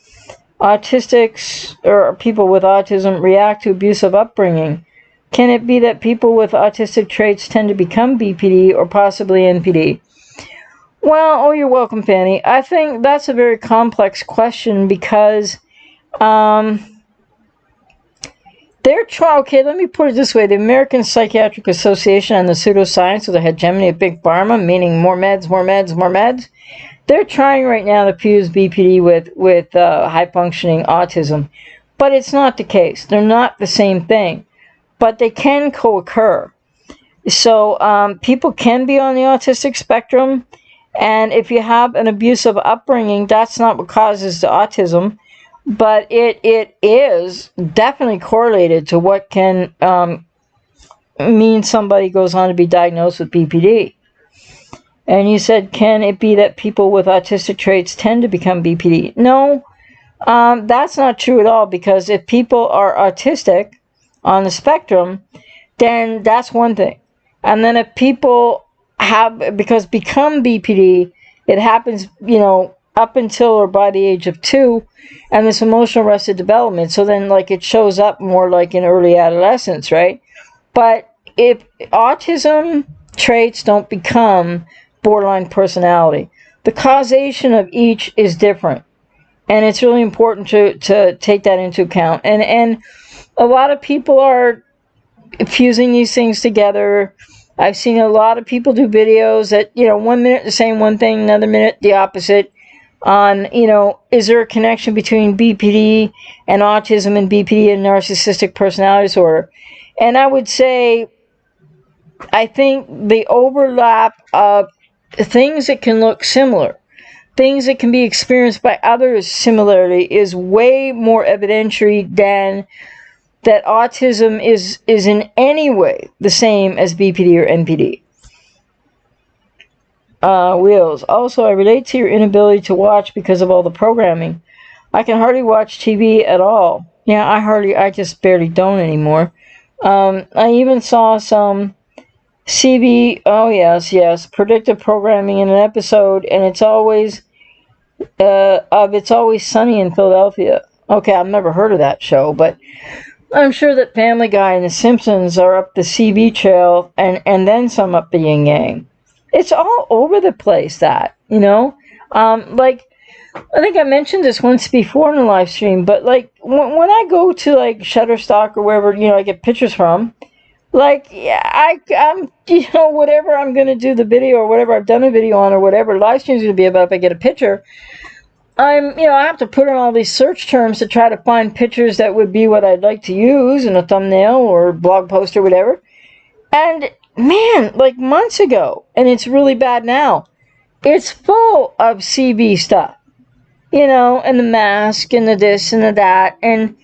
autistics or people with autism react to abusive upbringing? Can it be that people with autistic traits tend to become BPD or possibly NPD? Well, you're welcome, Fanny. I think that's a very complex question because Okay, let me put it this way. The American Psychiatric Association and the pseudoscience of the hegemony of Big Pharma, meaning more meds, more meds, more meds, they're trying right now to fuse BPD with high-functioning autism. But it's not the case. They're not the same thing. But they can co-occur. So people can be on the autistic spectrum. And if you have an abusive upbringing, that's not what causes the autism. But it is definitely correlated to what can mean somebody goes on to be diagnosed with BPD. And you said, can it be that people with autistic traits tend to become BPD? No, that's not true at all, because if people are autistic on the spectrum, then that's one thing. And then if people become BPD, it happens, up until or by the age of 2, and this emotional arrested development. So then, it shows up more like in early adolescence, right? But if autism traits don't become borderline personality, the causation of each is different. And it's really important to take that into account. And a lot of people are fusing these things together. I've seen a lot of people do videos that, 1 minute saying one thing, another minute the opposite, on, is there a connection between BPD and autism and BPD and narcissistic personality disorder? And I would say, I think the overlap of things that can look similar, things that can be experienced by others similarly, is way more evidentiary than that autism is in any way the same as BPD or NPD. Wheels. Also, I relate to your inability to watch because of all the programming. I can hardly watch TV at all. Yeah, I just barely don't anymore. I even saw some predictive programming in an episode, and it's always Sunny in Philadelphia. Okay, I've never heard of that show, but I'm sure that Family Guy and The Simpsons are up the CB trail, and then some up the yin yang. It's all over the place, that, I think I mentioned this once before in a live stream, but when I go to Shutterstock or wherever, I get pictures from, I'm whatever I'm going to do the video or whatever I've done a video on or whatever live stream's going to be about, if I get a picture, I have to put in all these search terms to try to find pictures that would be what I'd like to use in a thumbnail or blog post or whatever. And man, months ago, and it's really bad now, it's full of CB stuff, and the mask and the this and the that, and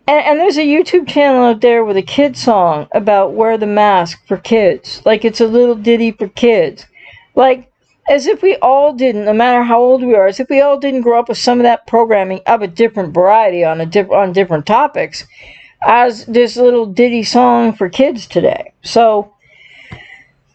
there's a YouTube channel out there with a kid song about wear the mask for kids, it's a little ditty for kids, as if we all didn't, no matter how old we are, as if we all didn't grow up with some of that programming of a different variety on different topics, as this little ditty song for kids today. So,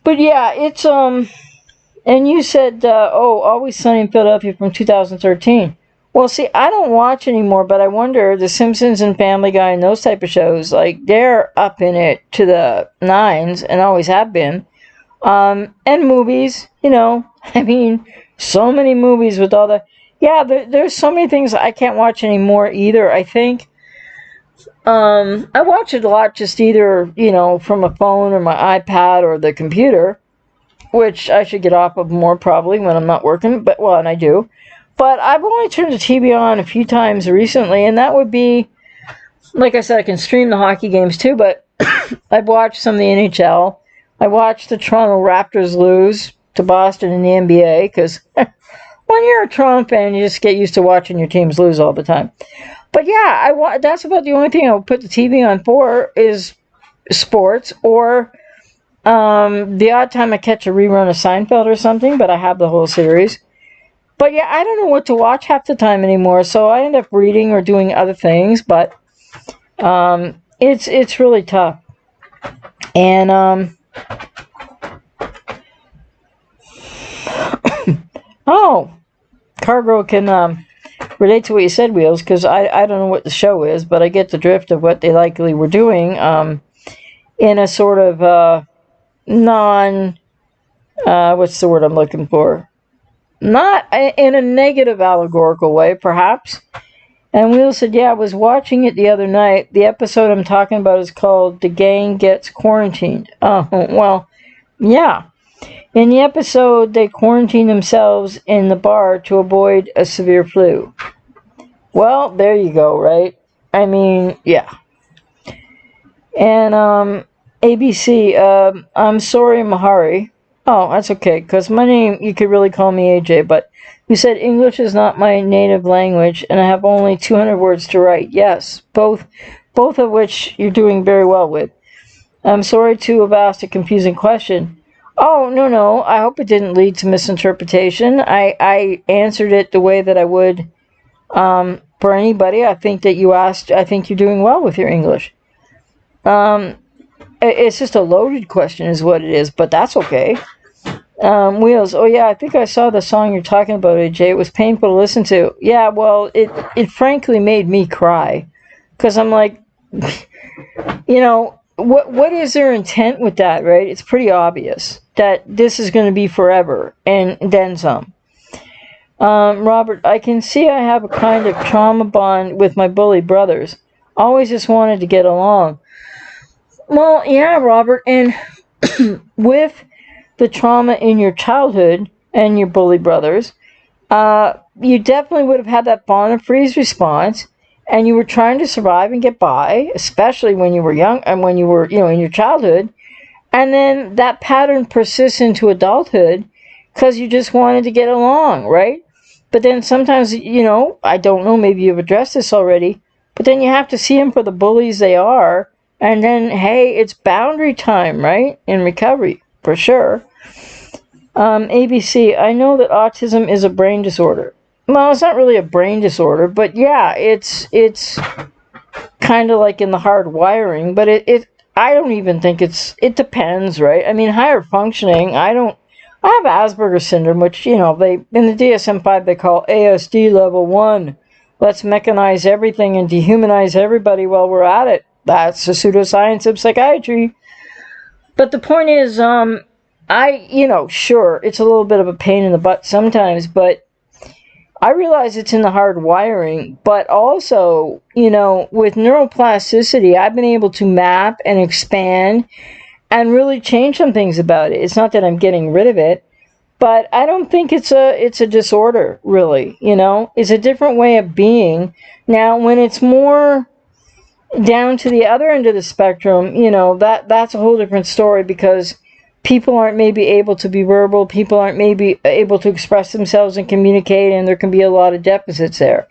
but yeah, it's and you said Always Sunny in Philadelphia from 2013. Well, see, I don't watch anymore, but I wonder, The Simpsons and Family Guy and those type of shows, they're up in it to the nines and always have been. And movies, so many movies with all the, there's so many things I can't watch anymore either, I think. I watch it a lot just either, from a phone or my iPad or the computer, which I should get off of more probably when I'm not working, and I do. But I've only turned the TV on a few times recently, and that would be, like I said, I can stream the hockey games too, but I've watched some of the NHL. I watched the Toronto Raptors lose to Boston in the NBA, because when you're a Toronto fan, you just get used to watching your teams lose all the time. But yeah, that's about the only thing I would put the TV on for, is sports, or the odd time I catch a rerun of Seinfeld or something, but I have the whole series. But yeah, I don't know what to watch half the time anymore, so I end up reading or doing other things, but it's really tough. And Cargo can relate to what you said, Wheels, because I don't know what the show is, but I get the drift of what they likely were doing in a sort of what's the word I'm looking for? Not in a negative allegorical way, perhaps. And Will said, yeah, I was watching it the other night. The episode I'm talking about is called The Gang Gets Quarantined. Oh, well, yeah. In the episode, they quarantine themselves in the bar to avoid a severe flu. Well, there you go, right? I mean, yeah. And, ABC, I'm sorry, Mahari. Oh, that's okay, because my name, you could really call me AJ, but you said English is not my native language, and I have only 200 words to write. Yes, both of which you're doing very well with. I'm sorry to have asked a confusing question. Oh, no, I hope it didn't lead to misinterpretation. I answered it the way that I would for anybody. I think that you asked, I think you're doing well with your English. It's just a loaded question is what it is, but that's okay. Wheels, oh yeah, I think I saw the song you're talking about, AJ. It was painful to listen to. Yeah, well, it frankly made me cry. Because I'm like, what is their intent with that, right? It's pretty obvious that this is going to be forever, and then some. Robert, I can see I have a kind of trauma bond with my bully brothers. Always just wanted to get along. Well, yeah, Robert, and with the trauma in your childhood and your bully brothers, you definitely would have had that fawn and freeze response, and you were trying to survive and get by, especially when you were young and when you were, in your childhood. And then that pattern persists into adulthood because you just wanted to get along, right? But then sometimes, I don't know, maybe you've addressed this already, but then you have to see them for the bullies they are. And then, hey, it's boundary time, right? In recovery, for sure. ABC, I know that autism is a brain disorder. Well, it's not really a brain disorder, but yeah, it's kind of like in the hard wiring, but I don't even think it depends, right? I mean, higher functioning, I have Asperger's syndrome, which, they, in the DSM-5, they call ASD level 1. Let's mechanize everything and dehumanize everybody while we're at it. That's the pseudoscience of psychiatry. But the point is, sure, it's a little bit of a pain in the butt sometimes, but I realize it's in the hard wiring. But also, with neuroplasticity, I've been able to map and expand and really change some things about it. It's not that I'm getting rid of it, but I don't think it's a disorder, really. It's a different way of being. Now, when it's more down to the other end of the spectrum, that's a whole different story, because people aren't maybe able to be verbal, people aren't maybe able to express themselves and communicate, and there can be a lot of deficits there.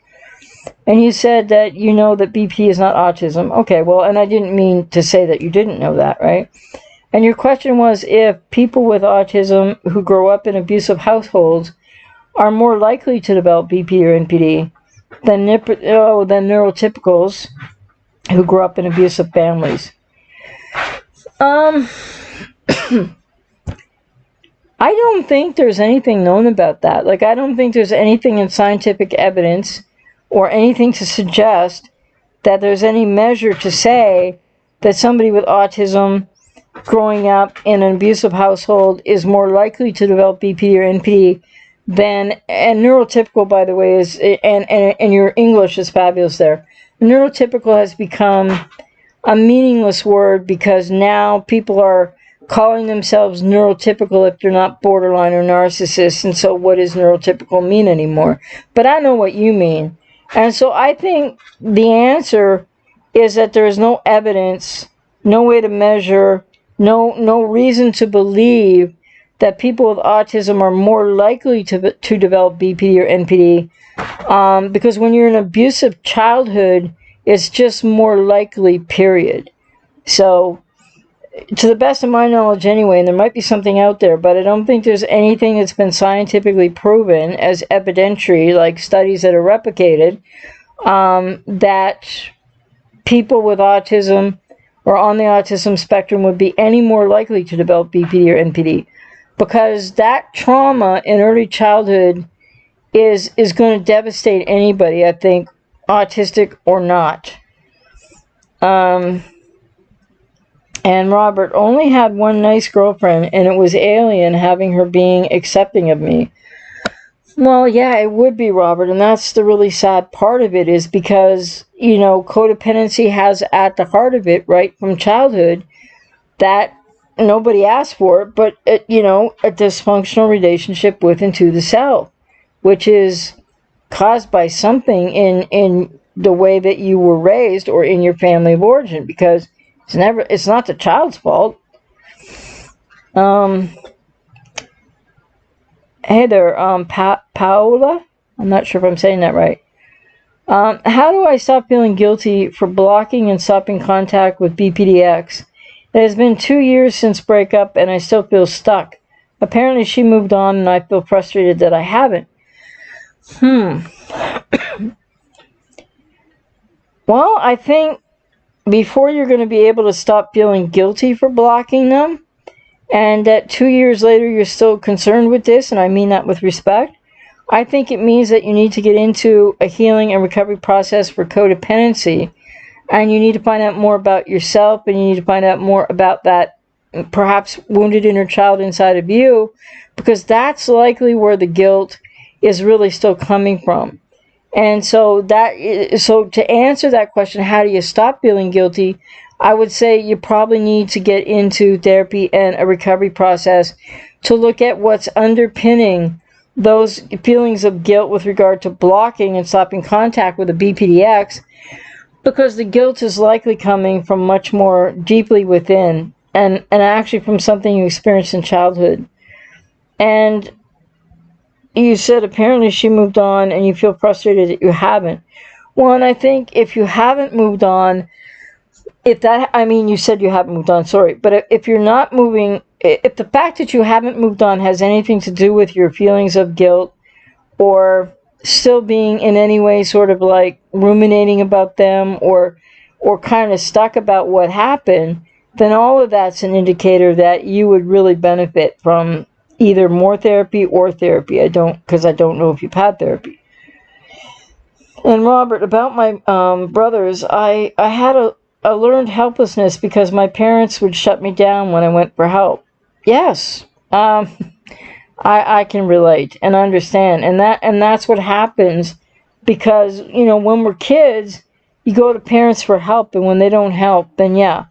And you said that that BP is not autism. Okay, well, and I didn't mean to say that you didn't know that, right? And your question was if people with autism who grow up in abusive households are more likely to develop BP or NPD than neurotypicals who grew up in abusive families. I don't think there's anything known about that. Like, I don't think there's anything in scientific evidence or anything to suggest that there's any measure to say that somebody with autism growing up in an abusive household is more likely to develop BP or NPD than, and neurotypical, by the way, is, and your English is fabulous there. Neurotypical has become a meaningless word because now people are calling themselves neurotypical if they're not borderline or narcissists, and so what does neurotypical mean anymore? But I know what you mean. And so I think the answer is that there is no evidence, no way to measure, no reason to believe that people with autism are more likely to develop BP or NPD, because when you're in an abusive childhood, it's just more likely, period. So, to the best of my knowledge anyway, and there might be something out there, but I don't think there's anything that's been scientifically proven as evidentiary, like studies that are replicated, that people with autism or on the autism spectrum would be any more likely to develop BPD or NPD. Because that trauma in early childhood is going to devastate anybody, I think, autistic or not. And Robert only had one nice girlfriend, and it was alien having her being accepting of me. Well, yeah, it would be, Robert, and that's the really sad part of it is because, codependency has at the heart of it, right from childhood, that nobody asked for, but, a dysfunctional relationship with and to the self, which is caused by something in the way that you were raised or in your family of origin, because it's not the child's fault. Um, Hey there, Paola. I'm not sure if I'm saying that right. How do I stop feeling guilty for blocking and stopping contact with BPDX? It has been 2 years since breakup, and I still feel stuck. Apparently, she moved on, and I feel frustrated that I haven't. Well, I think before you're going to be able to stop feeling guilty for blocking them, and that 2 years later you're still concerned with this, and I mean that with respect, I think it means that you need to get into a healing and recovery process for codependency, and you need to find out more about yourself, and you need to find out more about that perhaps wounded inner child inside of you, because that's likely where the guilt is really still coming from. And so to answer that question, how do you stop feeling guilty? I would say you probably need to get into therapy and a recovery process to look at what's underpinning those feelings of guilt with regard to blocking and stopping contact with the BPDX, because the guilt is likely coming from much more deeply within, and actually from something you experienced in childhood. And you said apparently she moved on and you feel frustrated that you haven't. Well, and I think if you haven't moved on, you said you haven't moved on, sorry, but if you're not moving, if the fact that you haven't moved on has anything to do with your feelings of guilt, or still being in any way sort of like ruminating about them, or kind of stuck about what happened, then all of that's an indicator that you would really benefit from either more therapy or therapy. Because I don't know if you've had therapy. And Robert, about my brothers, I had a learned helplessness because my parents would shut me down when I went for help. Yes, I can relate and understand, and that's what happens, because when we're kids, you go to parents for help, and when they don't help, then yeah.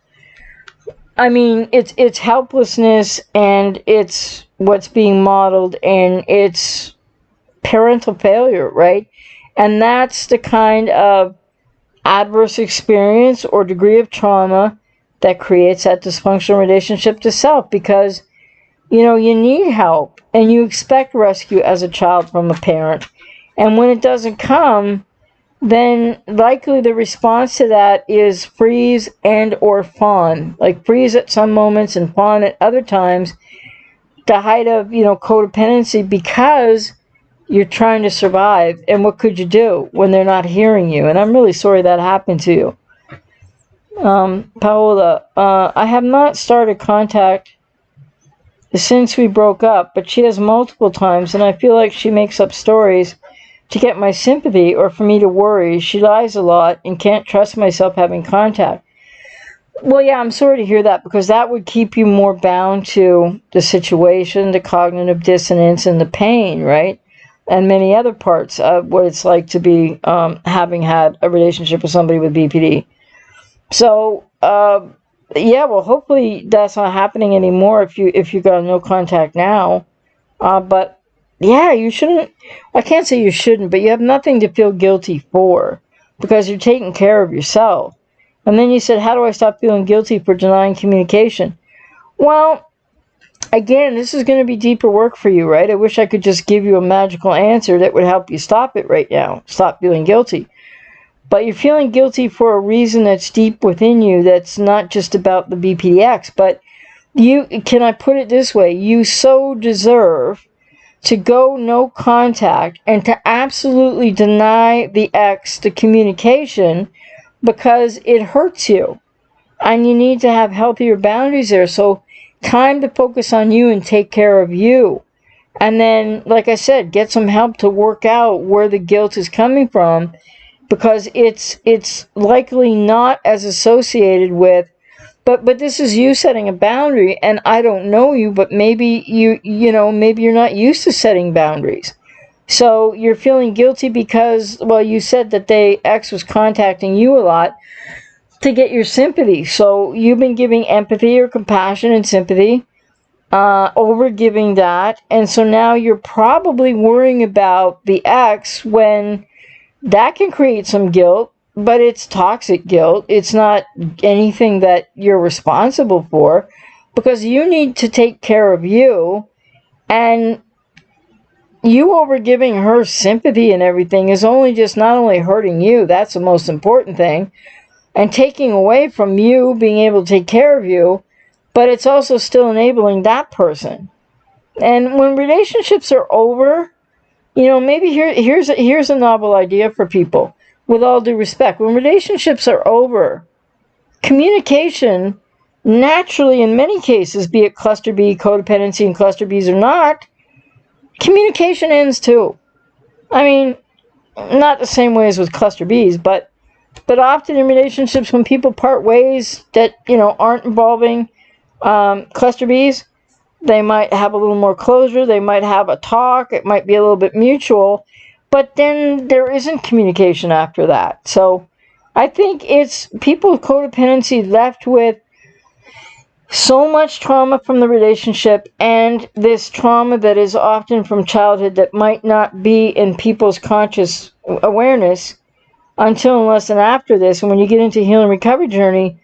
I mean, it's helplessness, and it's what's being modeled, and it's parental failure, right? And that's the kind of adverse experience or degree of trauma that creates that dysfunctional relationship to self, because you need help and you expect rescue as a child from a parent, and when it doesn't come, then likely the response to that is freeze and or fawn. Like freeze at some moments and fawn at other times, the height of codependency, because you're trying to survive. And what could you do when they're not hearing you? And I'm really sorry that happened to you. Paola, I have not started contact since we broke up, but she has multiple times, and I feel like she makes up stories to get my sympathy or for me to worry. She lies a lot and can't trust myself having contact. Well, yeah, I'm sorry to hear that, because that would keep you more bound to the situation, the cognitive dissonance, and the pain, right? And many other parts of what it's like to be having had a relationship with somebody with BPD. So, yeah, well, hopefully that's not happening anymore if you got no contact now. But yeah, you shouldn't. I can't say you shouldn't, but you have nothing to feel guilty for, because you're taking care of yourself. And then you said, how do I stop feeling guilty for denying communication? Well, again, this is going to be deeper work for you, right? I wish I could just give you a magical answer that would help you stop it right now. Stop feeling guilty. But you're feeling guilty for a reason that's deep within you, that's not just about the BPDX. But can I put it this way? You so deserve to go no contact and to absolutely deny the X the communication, because it hurts you. And you need to have healthier boundaries there. So time to focus on you and take care of you. And then, like I said, get some help to work out where the guilt is coming from, because it's likely not as associated with, but this is you setting a boundary, and I don't know you, but maybe maybe you're not used to setting boundaries. So you're feeling guilty because, well, you said that ex was contacting you a lot to get your sympathy. So you've been giving empathy or compassion and sympathy, over giving that. And so now you're probably worrying about the ex when that can create some guilt, but it's toxic guilt. It's not anything that you're responsible for, because you need to take care of you. And you over giving her sympathy and everything is only just not only hurting you, that's the most important thing, and taking away from you being able to take care of you, but it's also still enabling that person. And when relationships are over, maybe here's a novel idea for people, with all due respect. When relationships are over, communication naturally, in many cases, be it cluster B, codependency and cluster Bs or not, communication ends too. I mean, not the same way as with cluster Bs, but often in relationships when people part ways that, aren't involving cluster Bs, they might have a little more closure, they might have a talk, it might be a little bit mutual, but then there isn't communication after that. So I think it's people with codependency left with so much trauma from the relationship, and this trauma that is often from childhood that might not be in people's conscious awareness until unless and after this. And when you get into healing recovery journey,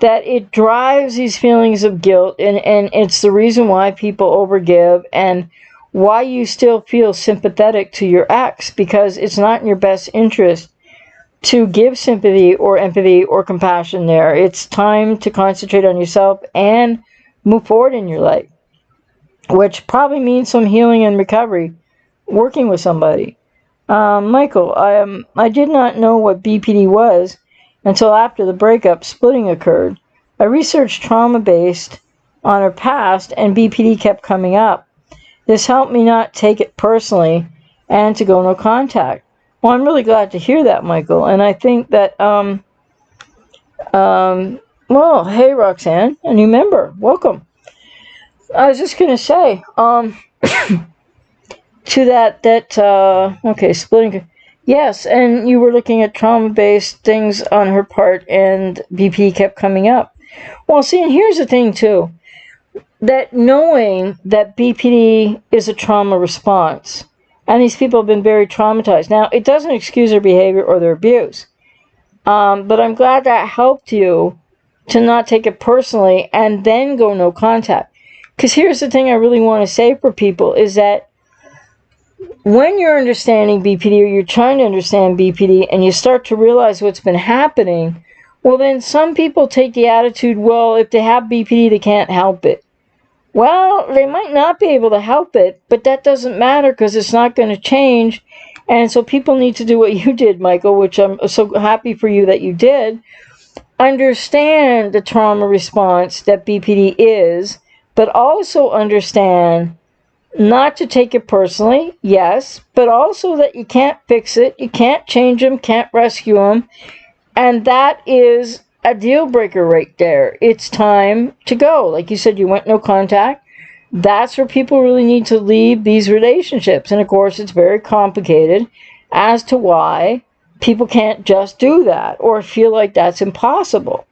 that it drives these feelings of guilt, and it's the reason why people overgive and why you still feel sympathetic to your ex, because it's not in your best interest to give sympathy or empathy or compassion there. It's time to concentrate on yourself and move forward in your life, which probably means some healing and recovery, working with somebody. Michael, I did not know what BPD was until after the breakup splitting occurred. I researched trauma-based on her past, and BPD kept coming up. This helped me not take it personally and to go no contact. Well, I'm really glad to hear that, Michael. And I think that, well, hey, Roxanne, a new member. Welcome. I was just going to say, to okay, splitting. Yes, and you were looking at trauma-based things on her part, and BP kept coming up. Well, see, and here's the thing, too. That knowing that BPD is a trauma response, and these people have been very traumatized. Now, it doesn't excuse their behavior or their abuse. But I'm glad that helped you to not take it personally and then go no contact. Because here's the thing I really want to say for people is that when you're understanding BPD, or you're trying to understand BPD, and you start to realize what's been happening, well, then some people take the attitude, well, if they have BPD, they can't help it. Well, they might not be able to help it, but that doesn't matter because it's not going to change. And so people need to do what you did, Michael, which I'm so happy for you that you did. Understand the trauma response that BPD is, but also understand not to take it personally, yes, but also that you can't fix it, you can't change them, can't rescue them. And that is a deal breaker right there. It's time to go. Like you said, you went no contact. That's where people really need to leave these relationships. And of course, it's very complicated as to why people can't just do that or feel like that's impossible.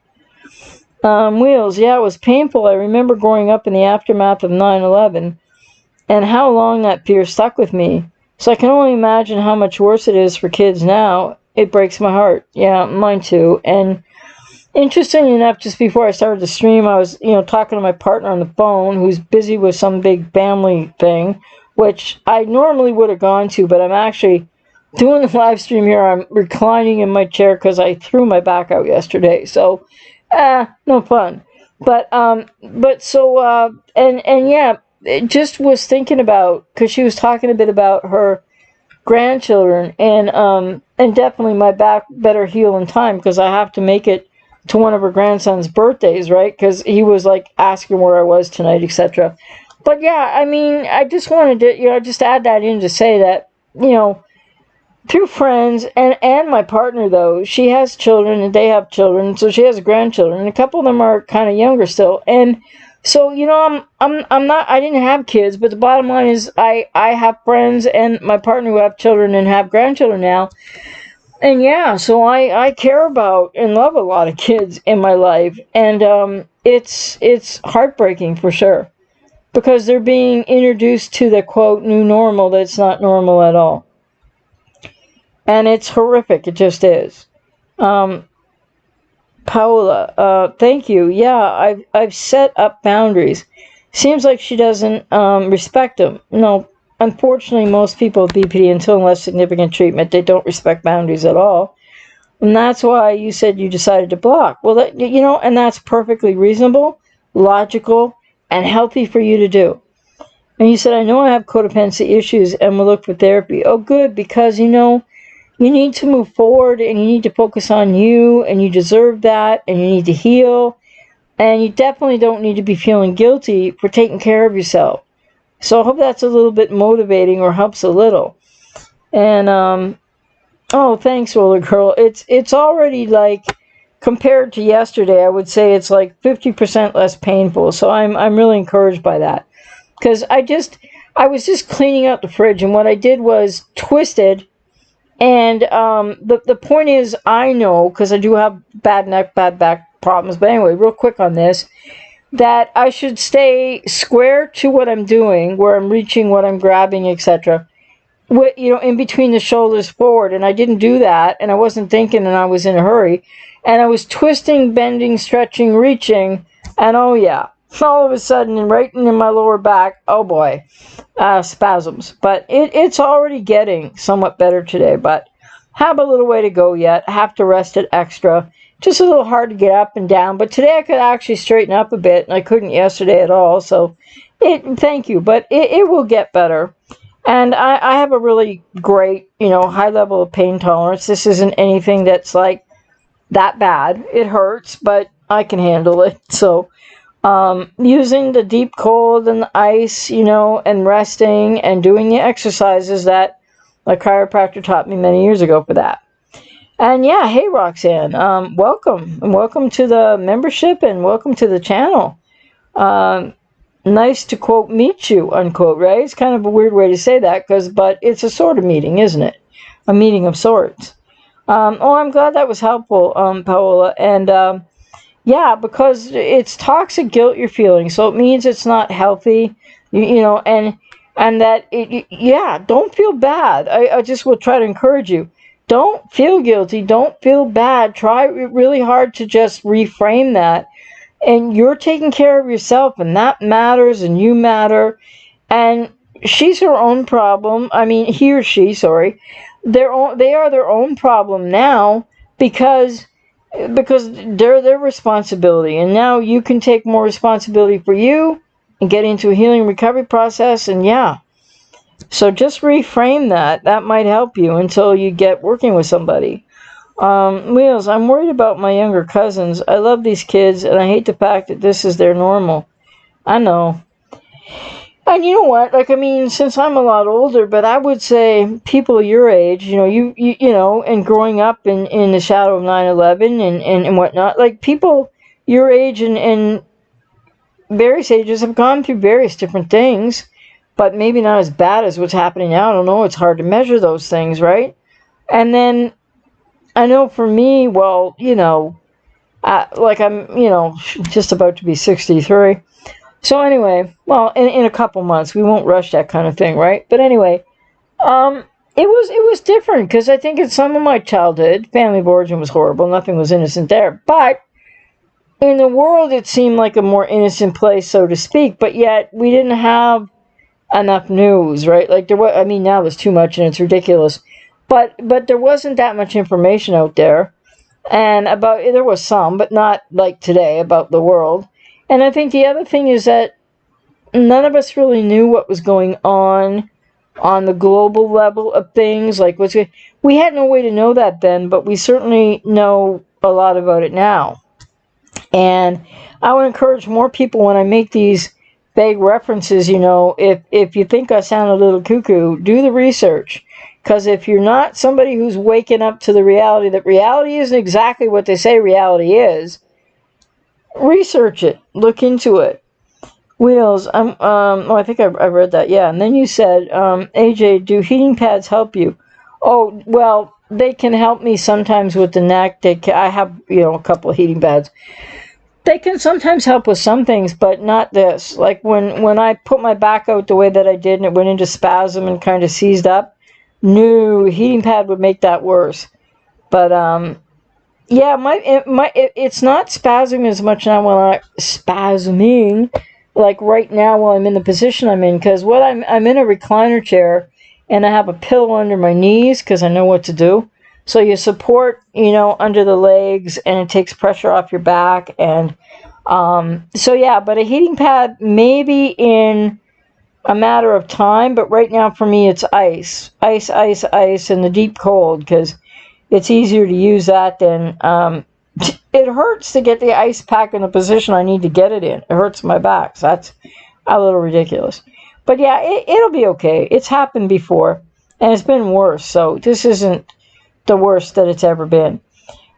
Wheels, yeah, it was painful. I remember growing up in the aftermath of 9/11 and how long that fear stuck with me. So I can only imagine how much worse it is for kids now. It breaks my heart. Yeah, mine too. And interestingly enough, just before I started the stream, I was, talking to my partner on the phone who's busy with some big family thing, which I normally would have gone to, but I'm actually doing the live stream here. I'm reclining in my chair because I threw my back out yesterday. So, no fun. But so, and yeah, it just was thinking about, because she was talking a bit about her grandchildren, and definitely my back better heal in time because I have to make it to one of her grandson's birthdays, right? Because he was like asking where I was tonight, etc. But yeah, I mean, I just wanted to, just add that in to say that, through friends and my partner, though, she has children and they have children, so she has grandchildren, and a couple of them are kind of younger still. And So, I'm not, I didn't have kids, but the bottom line is I have friends and my partner who have children and have grandchildren now. And yeah, so I care about and love a lot of kids in my life. And it's heartbreaking for sure because they're being introduced to the quote new normal that's not normal at all. And it's horrific. It just is. Um, Paola, thank you. Yeah, I've set up boundaries. Seems like she doesn't respect them. No, unfortunately, most people with BPD, until less significant treatment, they don't respect boundaries at all. And that's why you said you decided to block. Well, and that's perfectly reasonable, logical, and healthy for you to do. And you said, I know I have codependency issues and will look for therapy. Oh, good, because you need to move forward and you need to focus on you and you deserve that and you need to heal. And you definitely don't need to be feeling guilty for taking care of yourself. So I hope that's a little bit motivating or helps a little. And, oh, thanks, Roller Girl. It's already like, compared to yesterday, I would say it's like 50% less painful. So I'm really encouraged by that. Because I was just cleaning out the fridge and what I did was twisted. And the point is, I know, because I do have bad neck, bad back problems, but anyway, real quick on this, that I should stay square to what I'm doing, where I'm reaching, what I'm grabbing, etc., in between the shoulders forward, and I didn't do that, and I wasn't thinking, and I was in a hurry, and I was twisting, bending, stretching, reaching, and oh yeah, all of a sudden, right in my lower back, oh boy, spasms. But it's already getting somewhat better today, but have a little way to go yet. Have to rest it extra. Just a little hard to get up and down, but today I could actually straighten up a bit, and I couldn't yesterday at all, so thank you, but it will get better. And I have a really great, high level of pain tolerance. This isn't anything that's like that bad. It hurts, but I can handle it. So using the deep cold and the ice, and resting and doing the exercises that a chiropractor taught me many years ago for that. And yeah, hey Roxanne, welcome. And welcome to the membership and welcome to the channel. Nice to quote meet you, unquote, right? It's kind of a weird way to say that, but it's a sort of meeting, isn't it? A meeting of sorts. I'm glad that was helpful, Paola. And yeah, because it's toxic guilt you're feeling, so it means it's not healthy, and that, don't feel bad. I just will try to encourage you. Don't feel guilty. Don't feel bad. Try really hard to just reframe that. And you're taking care of yourself, and that matters, and you matter. And she's her own problem. I mean, he or she, sorry. They are their own problem now because they're their responsibility. And now you can take more responsibility for you and get into a healing recovery process. And yeah. So just reframe that. That might help you until you get working with somebody. Wheels, I'm worried about my younger cousins. I love these kids, and I hate the fact that this is their normal. I know. And you know what? Since I'm a lot older, but I would say people your age, and growing up in the shadow of 9/11 and whatnot, like people your age and various ages have gone through various different things, but maybe not as bad as what's happening now. I don't know. It's hard to measure those things, right? And then I know for me, well, I'm, just about to be 63. So anyway, well, in a couple months, we won't rush that kind of thing, right? But anyway, it was different because I think in some of my childhood, family of origin was horrible. Nothing was innocent there. But in the world, it seemed like a more innocent place, so to speak. But yet, we didn't have enough news, right? Like there was, now there's too much and it's ridiculous. But there wasn't that much information out there. And there was some, but not like today, about the world. And I think the other thing is that none of us really knew what was going on the global level of things. We had no way to know that then, but we certainly know a lot about it now. And I would encourage more people when I make these vague references, if you think I sound a little cuckoo, do the research. Because if you're not somebody who's waking up to the reality that reality isn't exactly what they say reality is, research it, look into it. Wheels. Oh, I think I read that. Yeah. And then you said, AJ, do heating pads help you? Oh, well, they can help me sometimes with the neck. I have, a couple of heating pads. They can sometimes help with some things, but not this. Like when I put my back out the way that I did and it went into spasm and kind of seized up, no, heating pad would make that worse. But, yeah, it's not spasming as much now when spasming like right now while I'm in the position I'm in, because I'm in a recliner chair and I have a pillow under my knees because I know what to do. So you support, under the legs, and it takes pressure off your back. And so yeah, but a heating pad maybe in a matter of time, but right now for me it's ice in the deep cold, because it's easier to use that than it hurts to get the ice pack in the position I need to get it in. It hurts my back. So that's a little ridiculous. But yeah, it'll be okay. It's happened before, and it's been worse. So this isn't the worst that it's ever been.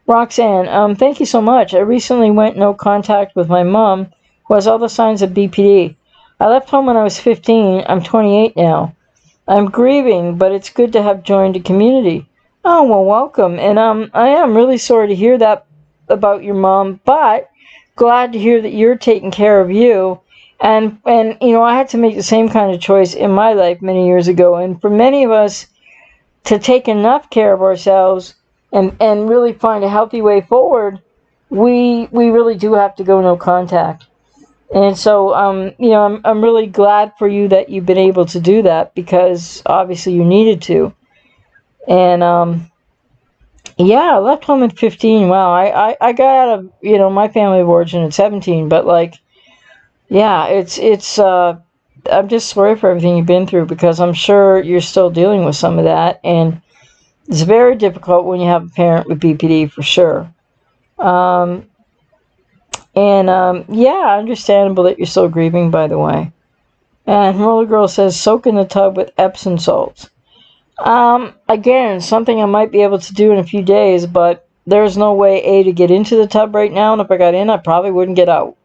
Roxanne, thank you so much. I recently went no contact with my mom, who has all the signs of BPD. I left home when I was 15. I'm 28 now. I'm grieving, but it's good to have joined a community. Oh, well, welcome. And I am really sorry to hear that about your mom, but glad to hear that you're taking care of you. And I had to make the same kind of choice in my life many years ago. And for many of us to take enough care of ourselves and really find a healthy way forward, we really do have to go no contact. And so, I'm really glad for you that you've been able to do that, because obviously you needed to. And, yeah, I left home at 15. Wow, I got out of, my family of origin at 17. But, yeah, it's I'm just sorry for everything you've been through, because I'm sure you're still dealing with some of that. And it's very difficult when you have a parent with BPD, for sure. Yeah, understandable that you're still grieving, by the way. And Roller Girl says, soak in the tub with Epsom salts. Again, something I might be able to do in a few days, but there's no way, to get into the tub right now, and if I got in, I probably wouldn't get out.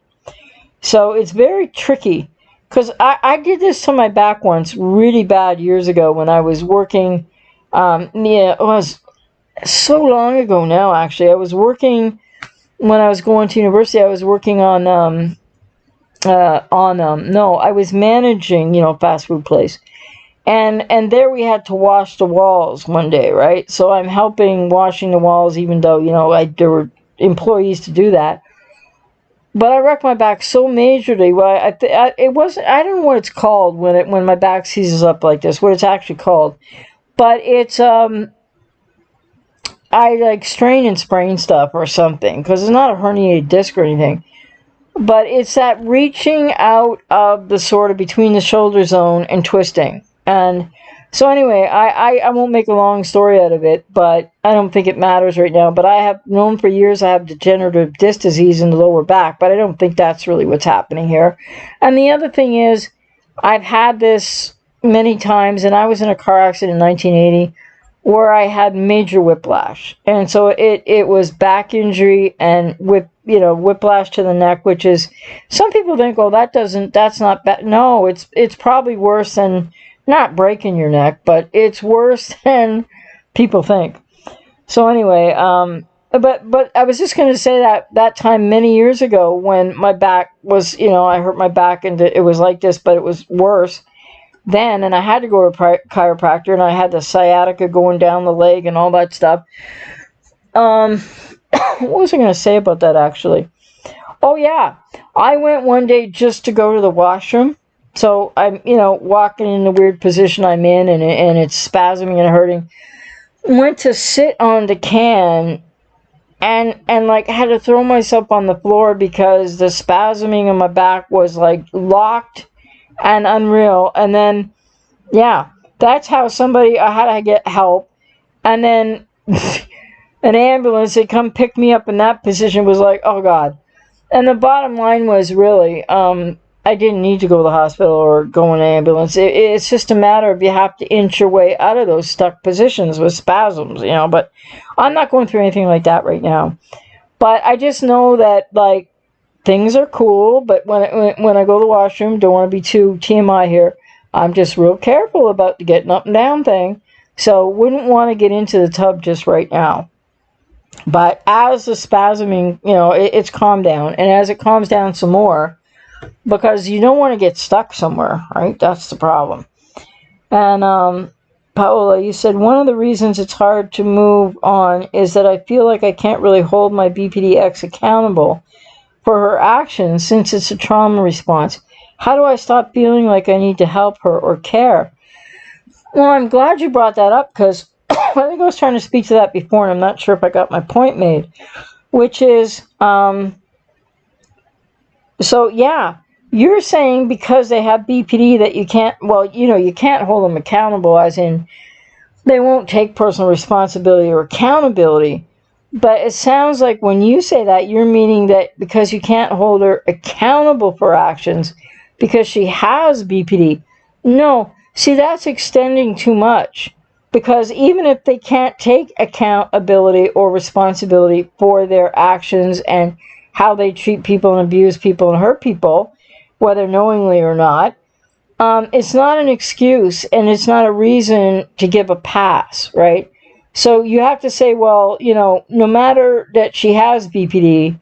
So it's very tricky, because I did this to my back once, really bad, years ago, when I was working, it was so long ago now, actually. I was working, when I was going to university, I was working on, I was managing, fast food place. And there we had to wash the walls one day, right? So I'm helping washing the walls, even though, there were employees to do that. But I wrecked my back so majorly. Well, it wasn't, I don't know what it's called when my back seizes up like this, what it's actually called. But it's, I strain and sprain stuff or something, because it's not a herniated disc or anything. But it's that reaching out of the sort of between the shoulder zone and twisting. And so anyway, I won't make a long story out of it, but I don't think it matters right now. But I have known for years I have degenerative disc disease in the lower back, but I don't think that's really what's happening here. And the other thing is, I've had this many times, and I was in a car accident in 1980 where I had major whiplash. And so it was back injury and whiplash to the neck, which is, some people think, oh, that's not bad. No, it's probably worse than, not breaking your neck, but it's worse than people think. So anyway, but I was just going to say that time many years ago when my back was, I hurt my back and it was like this, but it was worse then, and I had to go to a chiropractor, and I had the sciatica going down the leg and all that stuff. What was I going to say about that, actually? Oh yeah, I went one day just to go to the washroom. So I'm, walking in the weird position I'm in, and it's spasming and hurting. Went to sit on the can, and had to throw myself on the floor because the spasming of my back was locked and unreal. And then, yeah, that's how I had to get help. And then an ambulance, they come pick me up in that position, was like, oh God. And the bottom line was really, I didn't need to go to the hospital or go in an ambulance. It's just a matter of you have to inch your way out of those stuck positions with spasms, but I'm not going through anything like that right now. But I just know that, things are cool, but when I go to the washroom, don't want to be too TMI here, I'm just real careful about the getting up and down thing. So wouldn't want to get into the tub just right now. But as the spasming, it's calmed down. And as it calms down some more, because you don't want to get stuck somewhere, right? That's the problem. And Paola, you said one of the reasons it's hard to move on is that I feel like I can't really hold my BPD ex accountable for her actions since it's a trauma response. How do I stop feeling like I need to help her or care? Well, I'm glad you brought that up because I think I was trying to speak to that before and I'm not sure if I got my point made, which is, so yeah, you're saying because they have BPD that you can't, you can't hold them accountable, as in they won't take personal responsibility or accountability. But it sounds like when you say that, you're meaning that because you can't hold her accountable for actions because she has BPD. No, see, that's extending too much. Because even if they can't take accountability or responsibility for their actions and how they treat people and abuse people and hurt people, whether knowingly or not, it's not an excuse and it's not a reason to give a pass, right? So you have to say, well, no matter that she has BPD,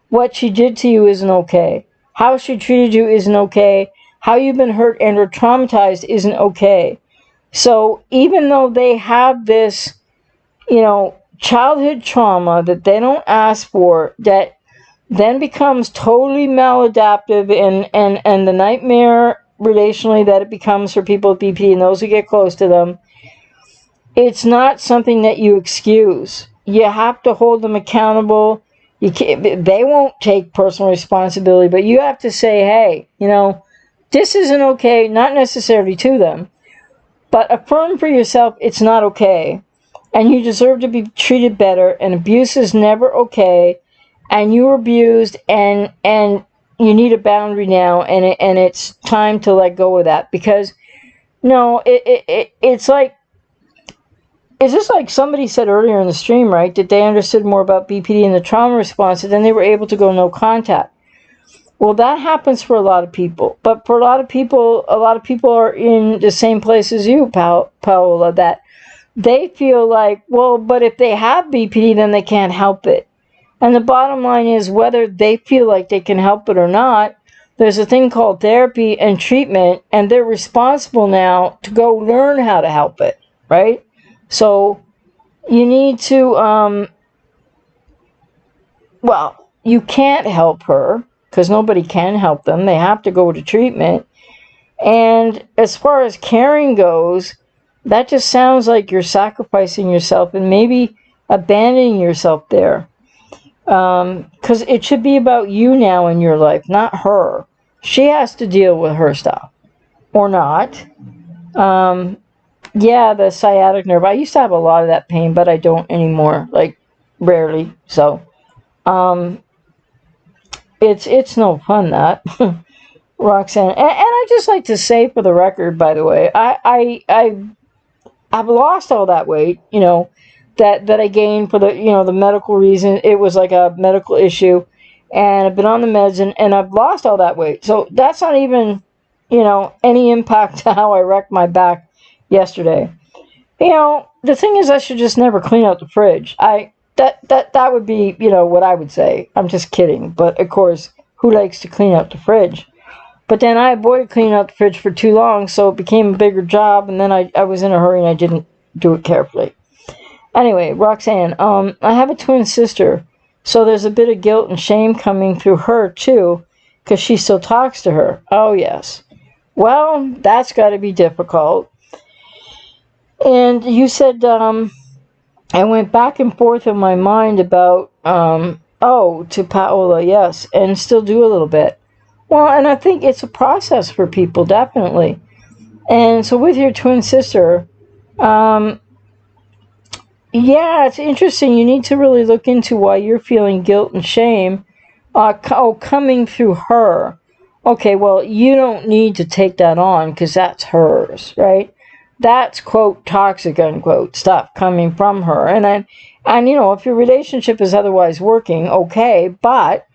what she did to you isn't okay. How she treated you isn't okay. How you've been hurt and or traumatized isn't okay. So even though they have this, childhood trauma that they don't ask for, that then becomes totally maladaptive and the nightmare relationally that it becomes for people with BPD and those who get close to them, it's not something that you excuse. You have to hold them accountable. They won't take personal responsibility, but you have to say, hey, this isn't okay, not necessarily to them, but affirm for yourself it's not okay, and you deserve to be treated better, and abuse is never okay, and you were abused, and you need a boundary now, and it's time to let go of that, because it's like, it's just like somebody said earlier in the stream, right, that they understood more about BPD and the trauma response, and then they were able to go no contact. Well, that happens for a lot of people, but for a lot of people are in the same place as you, Paola, that they feel like, well, but if they have BPD, then they can't help it. And the bottom line is, whether they feel like they can help it or not, there's a thing called therapy and treatment, and they're responsible now to go learn how to help it, right? So you need to, you can't help her because nobody can help them. They have to go to treatment. And as far as caring goes, that just sounds like you're sacrificing yourself and maybe abandoning yourself there. Because it should be about you now in your life, not her. She has to deal with her stuff. Or not. Yeah, the sciatic nerve. I used to have a lot of that pain, but I don't anymore. Like, rarely. So, it's no fun, that. Roxanne. And I just like to say, for the record, by the way, I've lost all that weight, that I gained for the medical reason. It was like a medical issue, and I've been on the meds, and I've lost all that weight. So that's not even, any impact to how I wrecked my back yesterday. The thing is, I should just never clean out the fridge. That would be, what I would say. I'm just kidding. But of course, who likes to clean out the fridge? But then I avoided cleaning out the fridge for too long, so it became a bigger job, and then I was in a hurry and I didn't do it carefully. Anyway, Roxanne, I have a twin sister, so there's a bit of guilt and shame coming through her too, because she still talks to her. Oh, yes. Well, that's got to be difficult. And you said, I went back and forth in my mind about, to Paola, yes, and still do a little bit. Well, and I think it's a process for people, definitely. And so with your twin sister, yeah, it's interesting. You need to really look into why you're feeling guilt and shame coming through her. Okay, well, you don't need to take that on because that's hers, right? That's, quote, toxic, unquote, stuff coming from her. And if your relationship is otherwise working, okay, but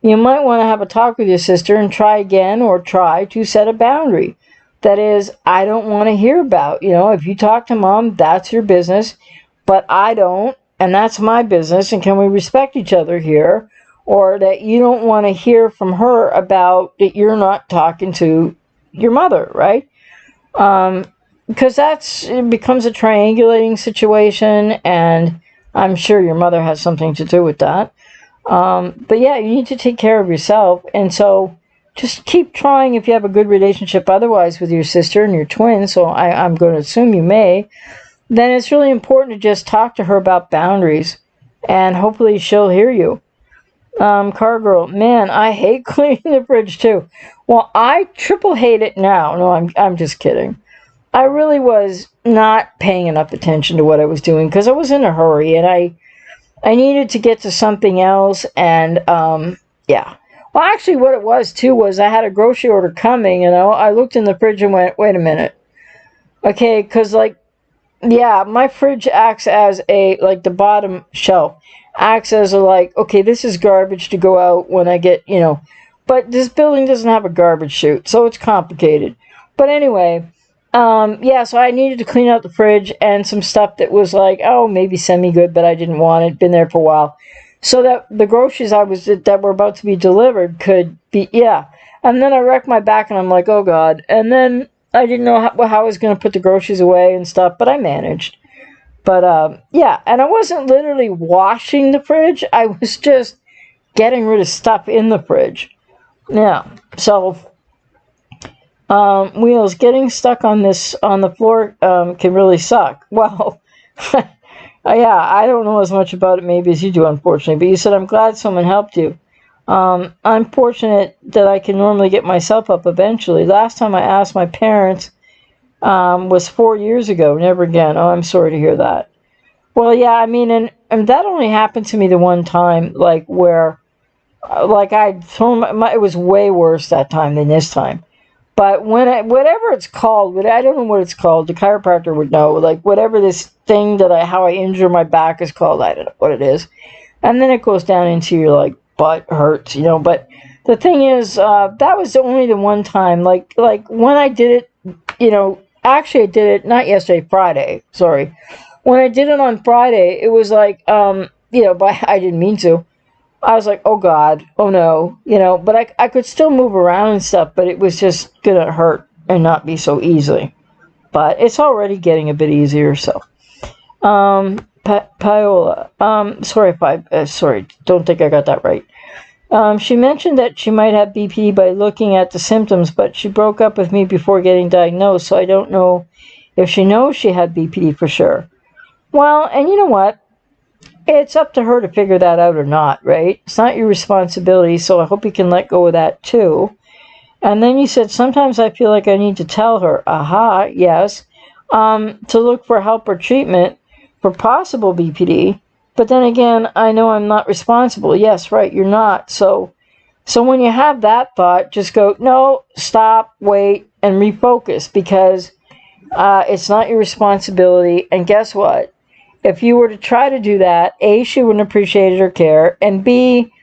You might want to have a talk with your sister and try again, or try to set a boundary. That is, I don't want to hear about, if you talk to mom, that's your business, but I don't, and that's my business, and can we respect each other here? Or that you don't want to hear from her about that you're not talking to your mother, right? Because it becomes a triangulating situation, and I'm sure your mother has something to do with that. But yeah, you need to take care of yourself, and so just keep trying if you have a good relationship otherwise with your sister and your twin, so I'm going to assume you may. Then it's really important to just talk to her about boundaries, and hopefully she'll hear you. Car girl, man, I hate cleaning the fridge too. Well, I triple hate it now. No, I'm just kidding. I really was not paying enough attention to what I was doing because I was in a hurry and I needed to get to something else, and yeah. Well, actually, what it was too was I had a grocery order coming. I looked in the fridge and went, "Wait a minute, okay," because yeah, my fridge acts as the bottom shelf acts as okay, this is garbage to go out when I get, but this building doesn't have a garbage chute, so it's complicated. But anyway, yeah, so I needed to clean out the fridge and some stuff that was maybe semi-good, but I didn't want it, been there for a while. So that the groceries that were about to be delivered could be, yeah. And then I wrecked my back and I'm like, oh God. And then I didn't know how I was going to put the groceries away and stuff, but I managed. But yeah, and I wasn't literally washing the fridge. I was just getting rid of stuff in the fridge. Yeah, so wheels, getting stuck on the floor can really suck. Well, yeah, I don't know as much about it maybe as you do, unfortunately. But you said, I'm glad someone helped you. I'm fortunate that I can normally get myself up eventually. Last time I asked my parents was 4 years ago. Never again. Oh, I'm sorry to hear that. Well, yeah, I mean, and that only happened to me the one time, where, I'd thrown it was way worse that time than this time. But whatever it's called, I don't know what it's called. The chiropractor would know. Whatever this thing how I injure my back is called, I don't know what it is. And then it goes down into your butt hurts, But the thing is, that was only the one time. When I did it, actually I did it not yesterday, Friday. Sorry, when I did it on Friday, it was but I didn't mean to. I was like, oh God, oh no, but I could still move around and stuff, but it was just going to hurt and not be so easily. But it's already getting a bit easier, so. Paola, sorry, don't think I got that right. She mentioned that she might have BPD by looking at the symptoms, but she broke up with me before getting diagnosed, so I don't know if she knows she had BPD for sure. Well, and you know what? It's up to her to figure that out or not, right? It's not your responsibility, so I hope you can let go of that too. And then you said, sometimes I feel like I need to tell her, aha, yes, to look for help or treatment for possible BPD. But then again, I know I'm not responsible. Yes, right, you're not. So when you have that thought, just go, no, stop, wait, and refocus, because it's not your responsibility. And guess what? If you were to try to do that, A, she wouldn't appreciate it or care, and B,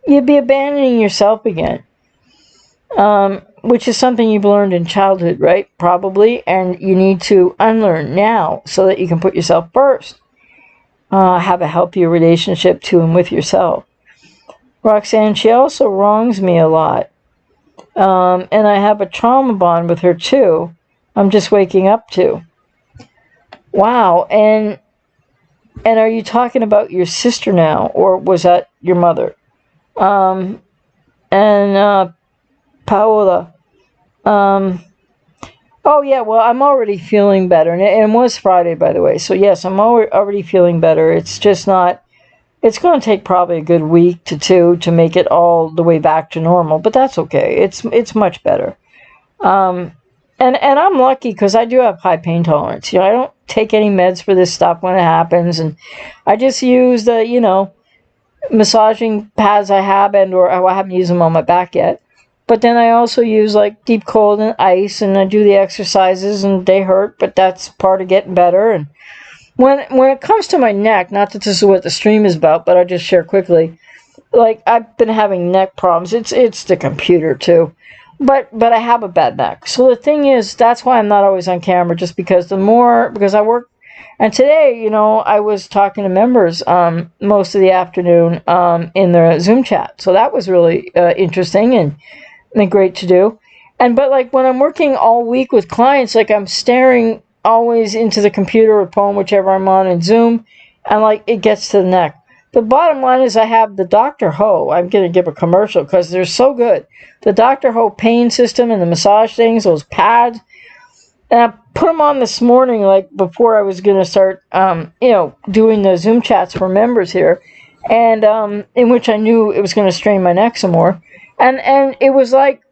you'd be abandoning yourself again, which is something you've learned in childhood, right? Probably, and you need to unlearn now so that you can put yourself first. Have a healthier relationship to and with yourself. Roxanne, she also wrongs me a lot, and I have a trauma bond with her too. I'm just waking up to. Wow, and are you talking about your sister now, or was that your mother? And Paola, oh yeah, well, I'm already feeling better, and it was Friday, by the way, so yes, I'm already feeling better. It's just not, it's going to take probably a good week to two to make it all the way back to normal, but that's okay. It's much better. And I'm lucky because I do have high pain tolerance. I don't take any meds for this stuff when it happens, and I just use the, massaging pads I have, or I haven't used them on my back yet. But then I also use deep cold and ice, and I do the exercises, and they hurt, but that's part of getting better. And when it comes to my neck, not that this is what the stream is about, but I'll just share quickly. like I've been having neck problems. It's the computer too. But I have a bad neck. So the thing is, that's why I'm not always on camera, just because because I work. And today, I was talking to members most of the afternoon in the Zoom chat. So that was really interesting and great to do. But like when I'm working all week with clients, like I'm staring always into the computer or phone, whichever I'm on in Zoom, and like it gets to the neck. The bottom line is I have the Dr. Ho. I'm going to give a commercial because they're so good. The Dr. Ho pain system and the massage things, those pads. And I put them on this morning, like before I was going to start, doing the Zoom chats for members here, and in which I knew it was going to strain my neck some more. And it was like,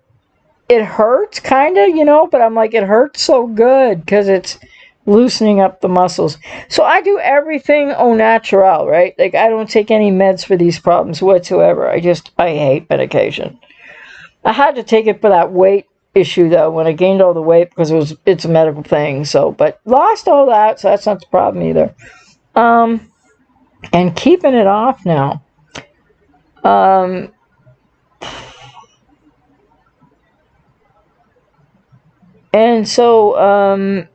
it hurts, kind of, but I'm like, it hurts so good because it's loosening up the muscles. So I do everything au natural, right? Like I don't take any meds for these problems whatsoever. I hate medication. I had to take it for that weight issue though, when I gained all the weight, because it's a medical thing. So, but lost all that, so that's not the problem either. And keeping it off now. And so,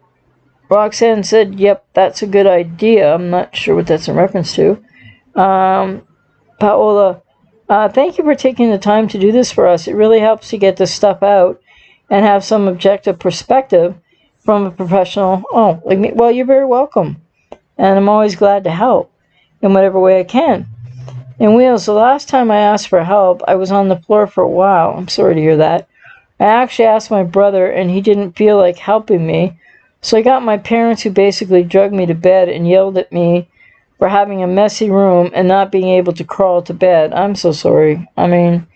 Roxanne said, yep, that's a good idea. I'm not sure what that's in reference to. Paola, thank you for taking the time to do this for us. It really helps to get this stuff out and have some objective perspective from a professional. Oh, like me. Well, you're very welcome. And I'm always glad to help in whatever way I can. And Wheels, the last time I asked for help, I was on the floor for a while. I'm sorry to hear that. I actually asked my brother, and he didn't feel like helping me. So I got my parents, who basically drugged me to bed and yelled at me for having a messy room and not being able to crawl to bed. I'm so sorry. I mean,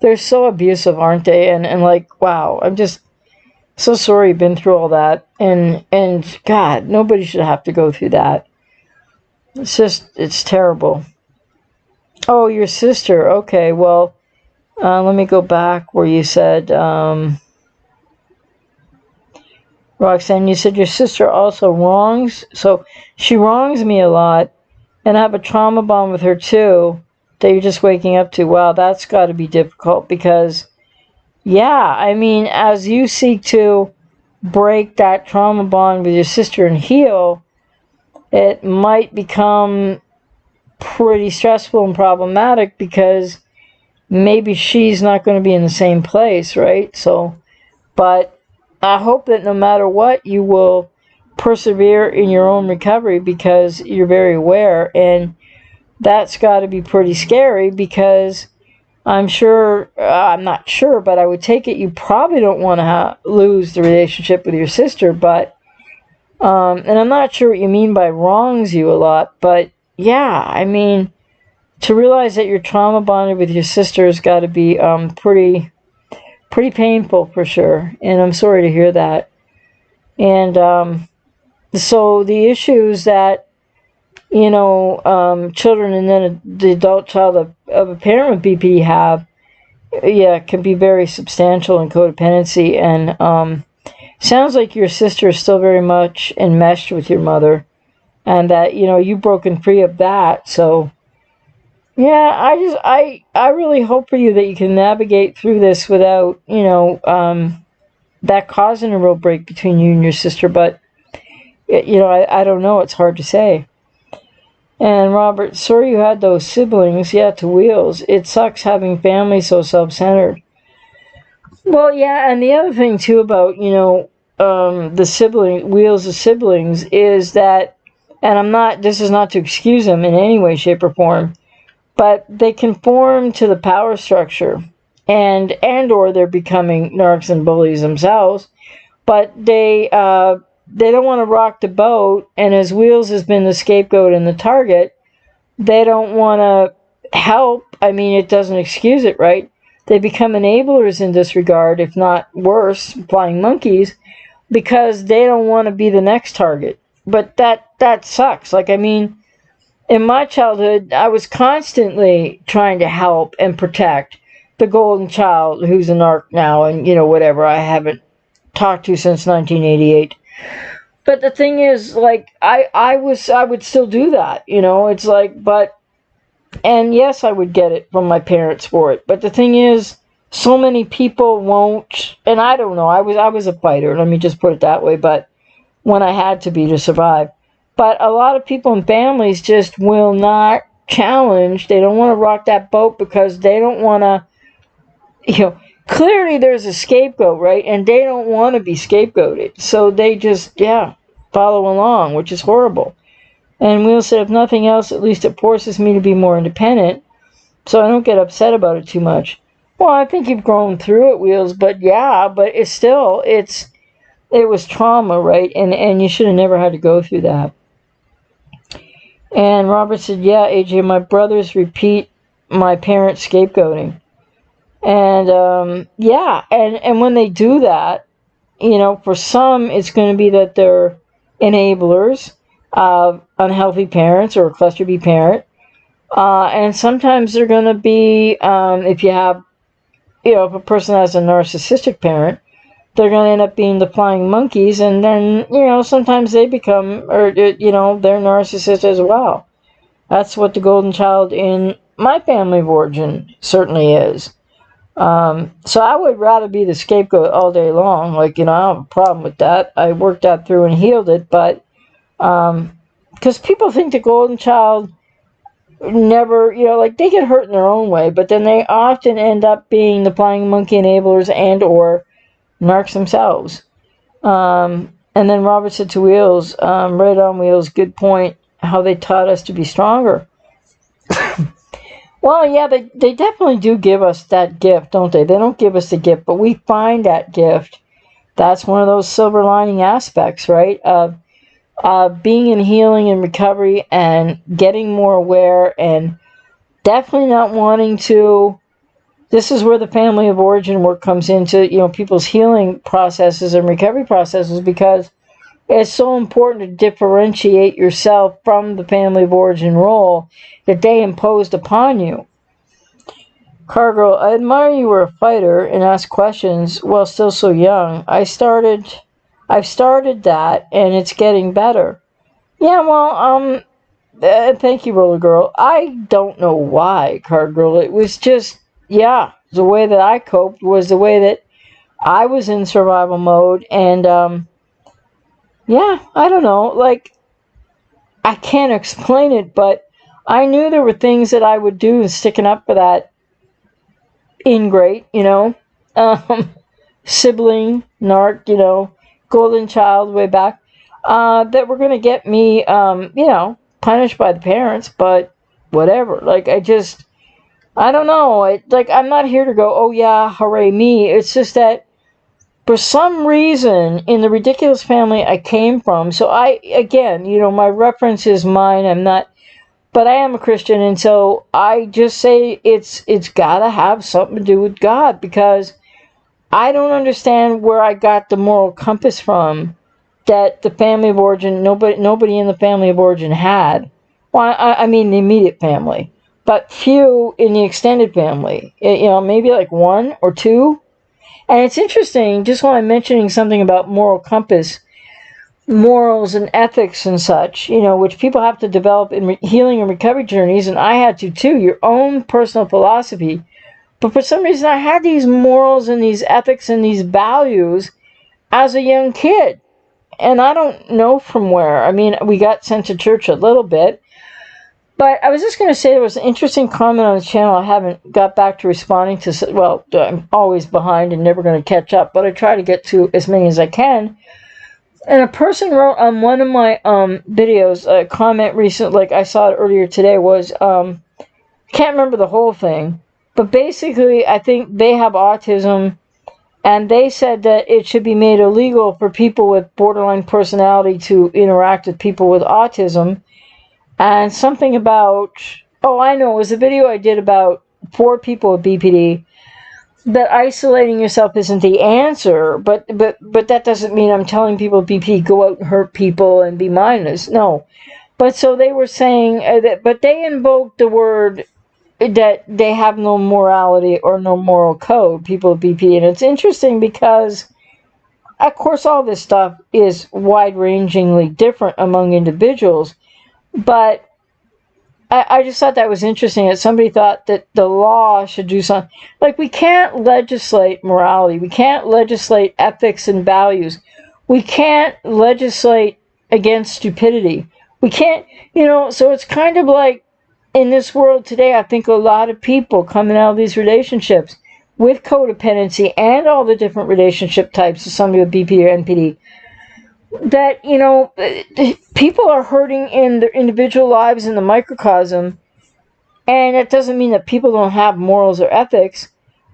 they're so abusive, aren't they? And like, wow, I'm just so sorry you've been through all that. And God, nobody should have to go through that. It's terrible. Oh, your sister. Okay, well, let me go back where you said, Roxanne, you said your sister also wrongs. So she wrongs me a lot, and I have a trauma bond with her too that you're just waking up to. Wow, that's got to be difficult because, yeah, I mean, as you seek to break that trauma bond with your sister and heal, it might become pretty stressful and problematic because maybe she's not going to be in the same place, right? So, but I hope that no matter what, you will persevere in your own recovery because you're very aware, and that's got to be pretty scary because I'm not sure, but I would take it you probably don't want to lose the relationship with your sister, but, and I'm not sure what you mean by wrongs you a lot, but yeah, I mean, to realize that you're trauma bonded with your sister has got to be pretty painful for sure, and I'm sorry to hear that. And so the issues that children and then the adult child of a parent with BP have, yeah, can be very substantial in codependency. And sounds like your sister is still very much enmeshed with your mother, and that you've broken free of that. So yeah, I really hope for you that you can navigate through this without that causing a real break between you and your sister. But I don't know. It's hard to say. And Robert, sorry you had those siblings. Yeah, to Wheels. It sucks having family so self-centered. Well, yeah, and the other thing too about the Wheels' siblings is that, and this is not to excuse them in any way, shape, or form, but they conform to the power structure, and or they're becoming narcs and bullies themselves, but they don't want to rock the boat, and as Wheels has been the scapegoat and the target, they don't want to help. I mean, it doesn't excuse it, right? They become enablers in this regard, if not worse, flying monkeys, because they don't want to be the next target. But that sucks. Like, I mean, in my childhood, I was constantly trying to help and protect the golden child who's a narc now, and whatever, I haven't talked to since 1988. But the thing is, like, I would still do that, it's like, but And yes, I would get it from my parents for it. But the thing is, so many people won't. And I don't know. I was a fighter. Let me just put it that way. But when I had to be to survive. But a lot of people and families just will not challenge. They don't want to rock that boat because they don't want to, you know, clearly there's a scapegoat, right? And they don't want to be scapegoated. So they just, yeah, follow along, which is horrible. And Will said, if nothing else, at least it forces me to be more independent, so I don't get upset about it too much. Well, I think you've grown through it, Wheels, but yeah, but it's still, it was trauma, right? And you should have never had to go through that. And Robert said, yeah, AJ, my brothers repeat my parents' scapegoating. And yeah, and when they do that, for some, it's going to be that they're enablers of unhealthy parents or a cluster B parent. And sometimes they're going to be, if you have, if a person has a narcissistic parent, they're going to end up being the flying monkeys, and then, sometimes they become, or, they're narcissists as well. That's what the golden child in my family of origin certainly is. So I would rather be the scapegoat all day long. I don't have a problem with that. I worked that through and healed it, but, because people think the golden child never, they get hurt in their own way, but then they often end up being the flying monkey enablers and or narcs themselves. And then Robert said to Wheels, right on Wheels, good point, how they taught us to be stronger. Well, yeah, they definitely do give us that gift, don't they? They don't give us the gift, but we find that gift. That's one of those silver lining aspects, right? Of being in healing and recovery and getting more aware, and definitely not wanting to. This is where the family of origin work comes into, people's healing processes and recovery processes, because it's so important to differentiate yourself from the family of origin role that they imposed upon you. Cargirl, I admire you were a fighter and asked questions while still so young. I've started that, and it's getting better. Yeah, well, thank you, Roller Girl. I don't know why, Cargirl. It was just, yeah, the way that I coped was the way that I was in survival mode, and, yeah, I don't know, I can't explain it, but I knew there were things that I would do sticking up for that ingrate, sibling, narc, golden child way back, that were going to get me, punished by the parents, but whatever. I don't know. I'm not here to go, oh yeah, hooray me. It's just that for some reason, in the ridiculous family I came from, so my reference is mine, I'm not, but I am a Christian, and so I just say it's gotta have something to do with God, because I don't understand where I got the moral compass from that the family of origin, nobody in the family of origin had. Well, I mean the immediate family, but few in the extended family. Maybe like one or two. And it's interesting, just while I'm mentioning something about moral compass, morals and ethics and such, which people have to develop in healing and recovery journeys, and I had to too, your own personal philosophy. But for some reason, I had these morals and these ethics and these values as a young kid. And I don't know from where. I mean, we got sent to church a little bit. But I was just going to say there was an interesting comment on the channel. I haven't got back to responding to. Well, I'm always behind and never going to catch up, but I try to get to as many as I can. And a person wrote on one of my videos, a comment recently, I saw it earlier today, was, can't remember the whole thing, but basically I think they have autism, and they said that it should be made illegal for people with borderline personality to interact with people with autism. And something about, I know, it was a video I did about 4 people with BPD, that isolating yourself isn't the answer, but that doesn't mean I'm telling people with BPD, go out and hurt people and be mindless. No. But so they were saying, but they invoked the word that they have no morality or no moral code, people with BPD. And it's interesting because, of course, all this stuff is wide-rangingly different among individuals. But I just thought that was interesting that somebody thought that the law should do something. Like, we can't legislate morality. We can't legislate ethics and values. We can't legislate against stupidity. We can't, so it's kind of like in this world today, I think a lot of people coming out of these relationships with codependency and all the different relationship types of somebody with BPD or NPD, that, people are hurting in their individual lives in the microcosm, and it doesn't mean that people don't have morals or ethics,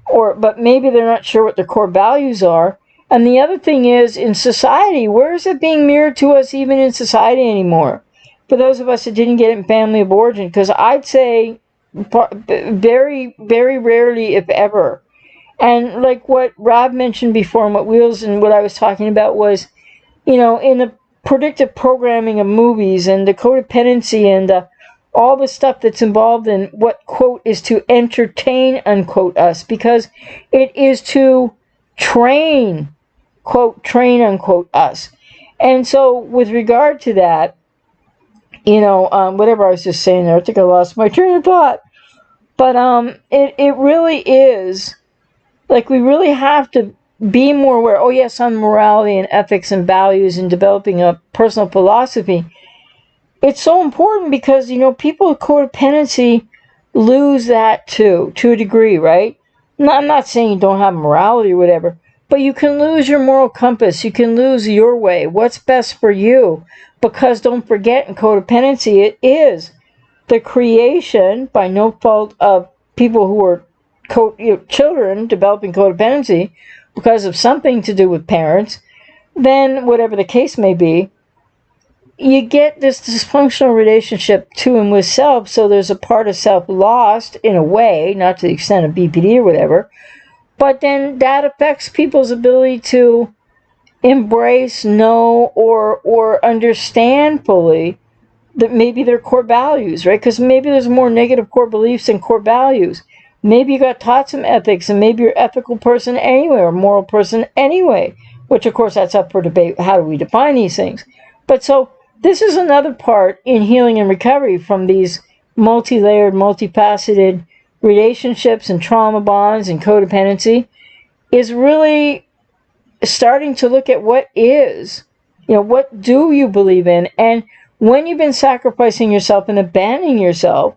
but maybe they're not sure what their core values are. And the other thing is, in society, where is it being mirrored to us even in society anymore? For those of us that didn't get it in family of origin, because I'd say very, very rarely, if ever. And like what Rob mentioned before, and what Wheels and what I was talking about was, in the predictive programming of movies and the codependency and all the stuff that's involved in what, quote, is to entertain, unquote, us, because it is to train, quote, train, unquote, us. And so with regard to that, whatever I was just saying there, I think I lost my train of thought. But it really is, like, we really have to be more aware, oh yes, on morality and ethics and values and developing a personal philosophy. It's so important because, people with codependency lose that too, to a degree, right? I'm not saying you don't have morality or whatever, but you can lose your moral compass. You can lose your way. What's best for you? Because don't forget, in codependency, it is the creation, by no fault of people who are children developing codependency because of something to do with parents, then whatever the case may be, you get this dysfunctional relationship to and with self, so there's a part of self lost in a way, not to the extent of BPD or whatever, but then that affects people's ability to embrace, know, or understand fully that maybe their core values, right? Because maybe there's more negative core beliefs than core values. Maybe you got taught some ethics, and maybe you're an ethical person anyway, or a moral person anyway, which of course that's up for debate. How do we define these things? But so this is another part in healing and recovery from these multi-layered, multifaceted relationships and trauma bonds and codependency, is really starting to look at what is, what do you believe in? And when you've been sacrificing yourself and abandoning yourself,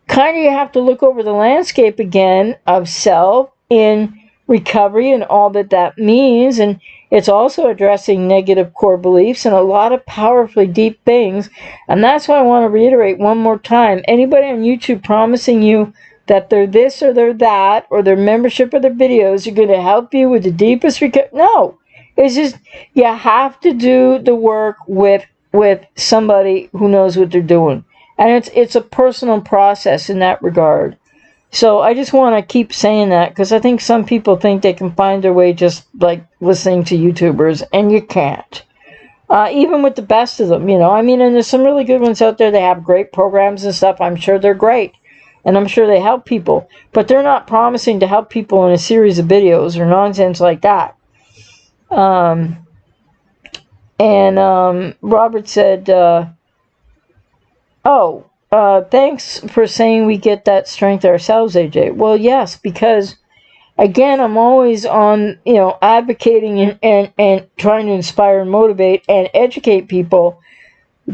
kind of you have to look over the landscape again of self in recovery and all that means. And it's also addressing negative core beliefs and a lot of powerfully deep things. And that's why I want to reiterate one more time. Anybody on YouTube promising you that they're this or they're that, or their membership or their videos are going to help you with the deepest recovery, no. It's just, you have to do the work with somebody who knows what they're doing. And it's a personal process in that regard. So I just want to keep saying that, because I think some people think they can find their way just like listening to YouTubers, and you can't. Even with the and there's some really good ones out there. They have great programs and stuff. I'm sure they're great, and I'm sure they help people, but they're not promising to help people in a series of videos or nonsense like that. Robert said, thanks for saying we get that strength ourselves, AJ. Well, yes, because again, I'm always on, advocating and trying to inspire and motivate and educate people.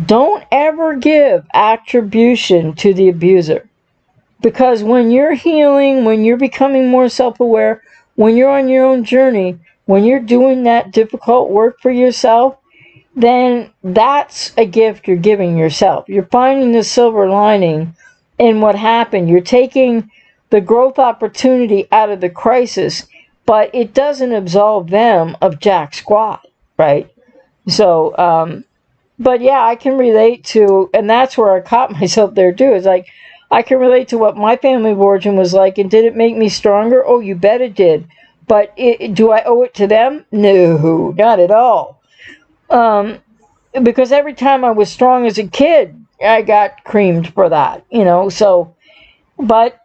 Don't ever give attribution to the abuser. Because when you're healing, when you're becoming more self-aware, when you're on your own journey, when you're doing that difficult work for yourself, then that's a gift you're giving yourself. You're finding the silver lining in what happened. You're taking the growth opportunity out of the crisis, but it doesn't absolve them of jack squat, right? So, but yeah, I can relate to, and that's where I caught myself there too. It's like, I can relate to what my family of origin was like, and did it make me stronger? Oh, you bet it did. But do I owe it to them? No, not at all. Because every time I was strong as a kid, I got creamed for that, so, but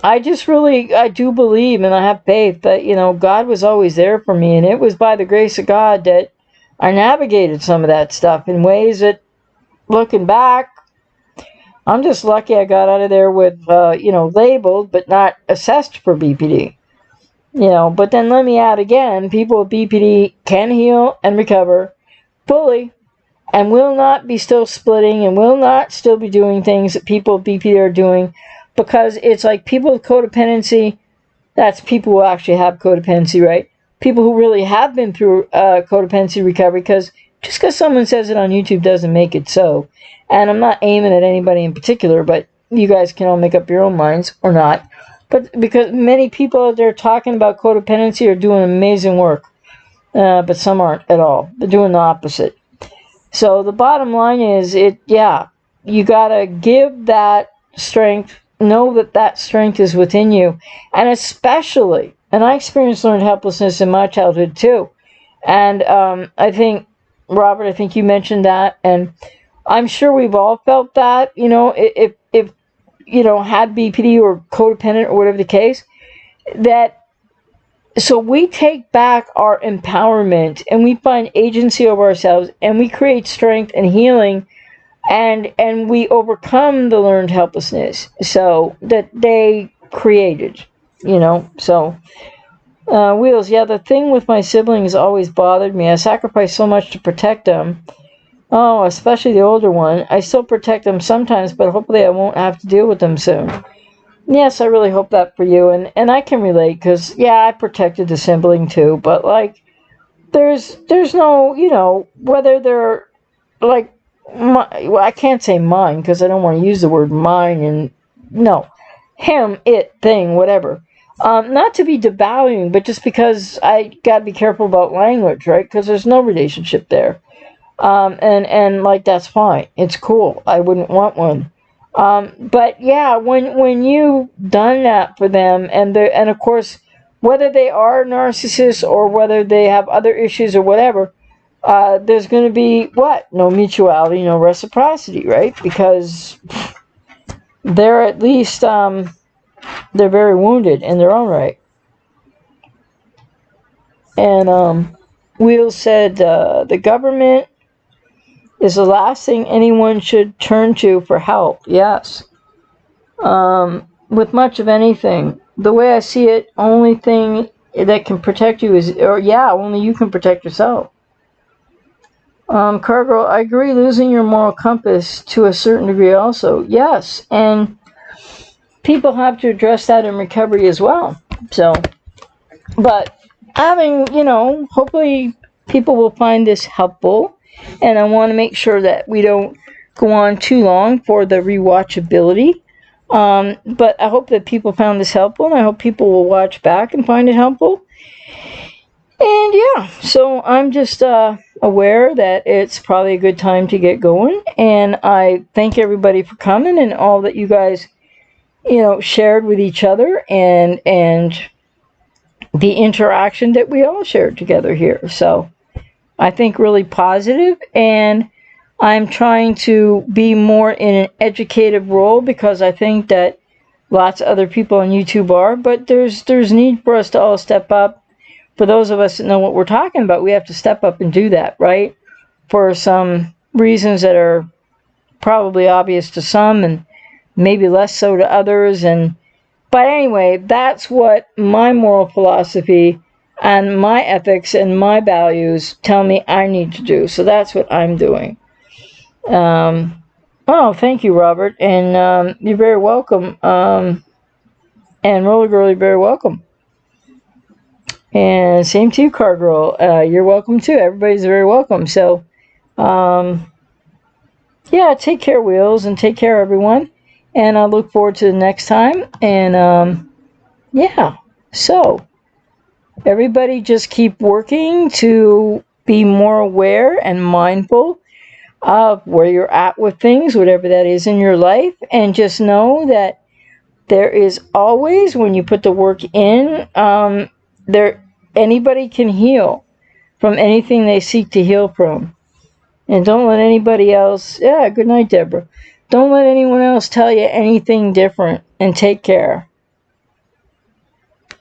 I do believe, and I have faith that, God was always there for me, and it was by the grace of God that I navigated some of that stuff in ways that, looking back, I'm just lucky I got out of there with, labeled but not assessed for BPD. But then let me add again, people with BPD can heal and recover fully and will not be still splitting and will not still be doing things that people with BPD are doing, because it's like people with codependency, that's people who actually have codependency, right? People who really have been through codependency recovery, because just because someone says it on YouTube doesn't make it so. And I'm not aiming at anybody in particular, but you guys can all make up your own minds, or not. But because many people out there talking about codependency are doing amazing work, but some aren't at all. They're doing the opposite. So the bottom line is, you gotta give that strength, know that that strength is within you, and especially, and I experienced learned helplessness in my childhood too, and I think, Robert, I think you mentioned that, and I'm sure we've all felt that, if had BPD or codependent or whatever the case, so we take back our empowerment and we find agency over ourselves and we create strength and healing, and we overcome the learned helplessness so that they created, so Wheels, the thing with my siblings always bothered me. I sacrificed so much to protect them. Oh, especially the older one. I still protect them sometimes, but hopefully I won't have to deal with them soon. Yes, I really hope that for you, and I can relate, because, I protected the sibling too, but, there's no, whether they're, I can't say mine, because I don't want to use the word mine, and, no, him, it, thing, whatever. Not to be devaluing, but just because I gotta be careful about language, right, because there's no relationship there. And that's fine. It's cool. I wouldn't want one. But when you've done that for them, and of course, whether they are narcissists or whether they have other issues or whatever, there's going to be no mutuality, no reciprocity, right? Because they're at least they're very wounded in their own right. And Wheels said the government is the last thing anyone should turn to for help. Yes. With much of anything. The way I see it, only thing that can protect you is, only you can protect yourself. Cargo, I agree, losing your moral compass to a certain degree also. Yes, and people have to address that in recovery as well. So, but having, hopefully people will find this helpful. And I want to make sure that we don't go on too long for the rewatchability. But I hope that people found this helpful, and I hope people will watch back and find it helpful. And so I'm just aware that it's probably a good time to get going. And I thank everybody for coming and all that you guys, shared with each other, and the interaction that we all shared together here. So I think really positive, and I'm trying to be more in an educative role, because I think that lots of other people on YouTube are, but there's need for us to all step up. For those of us that know what we're talking about, we have to step up and do that, right? For some reasons that are probably obvious to some and maybe less so to others. But anyway, that's what my moral philosophy and my ethics and my values tell me I need to do. So that's what I'm doing. Thank you, Robert. And you're very welcome. And Roller Girl, you're very welcome. And same to you, Car Girl. You're welcome too. Everybody's very welcome. So, take care, Wheels, and take care, everyone. And I look forward to the next time. And, so everybody just keep working to be more aware and mindful of where you're at with things, whatever that is in your life. And just know that there is always, when you put the work in, anybody can heal from anything they seek to heal from. And don't let anybody else, good night, Deborah. Don't let anyone else tell you anything different. And take care.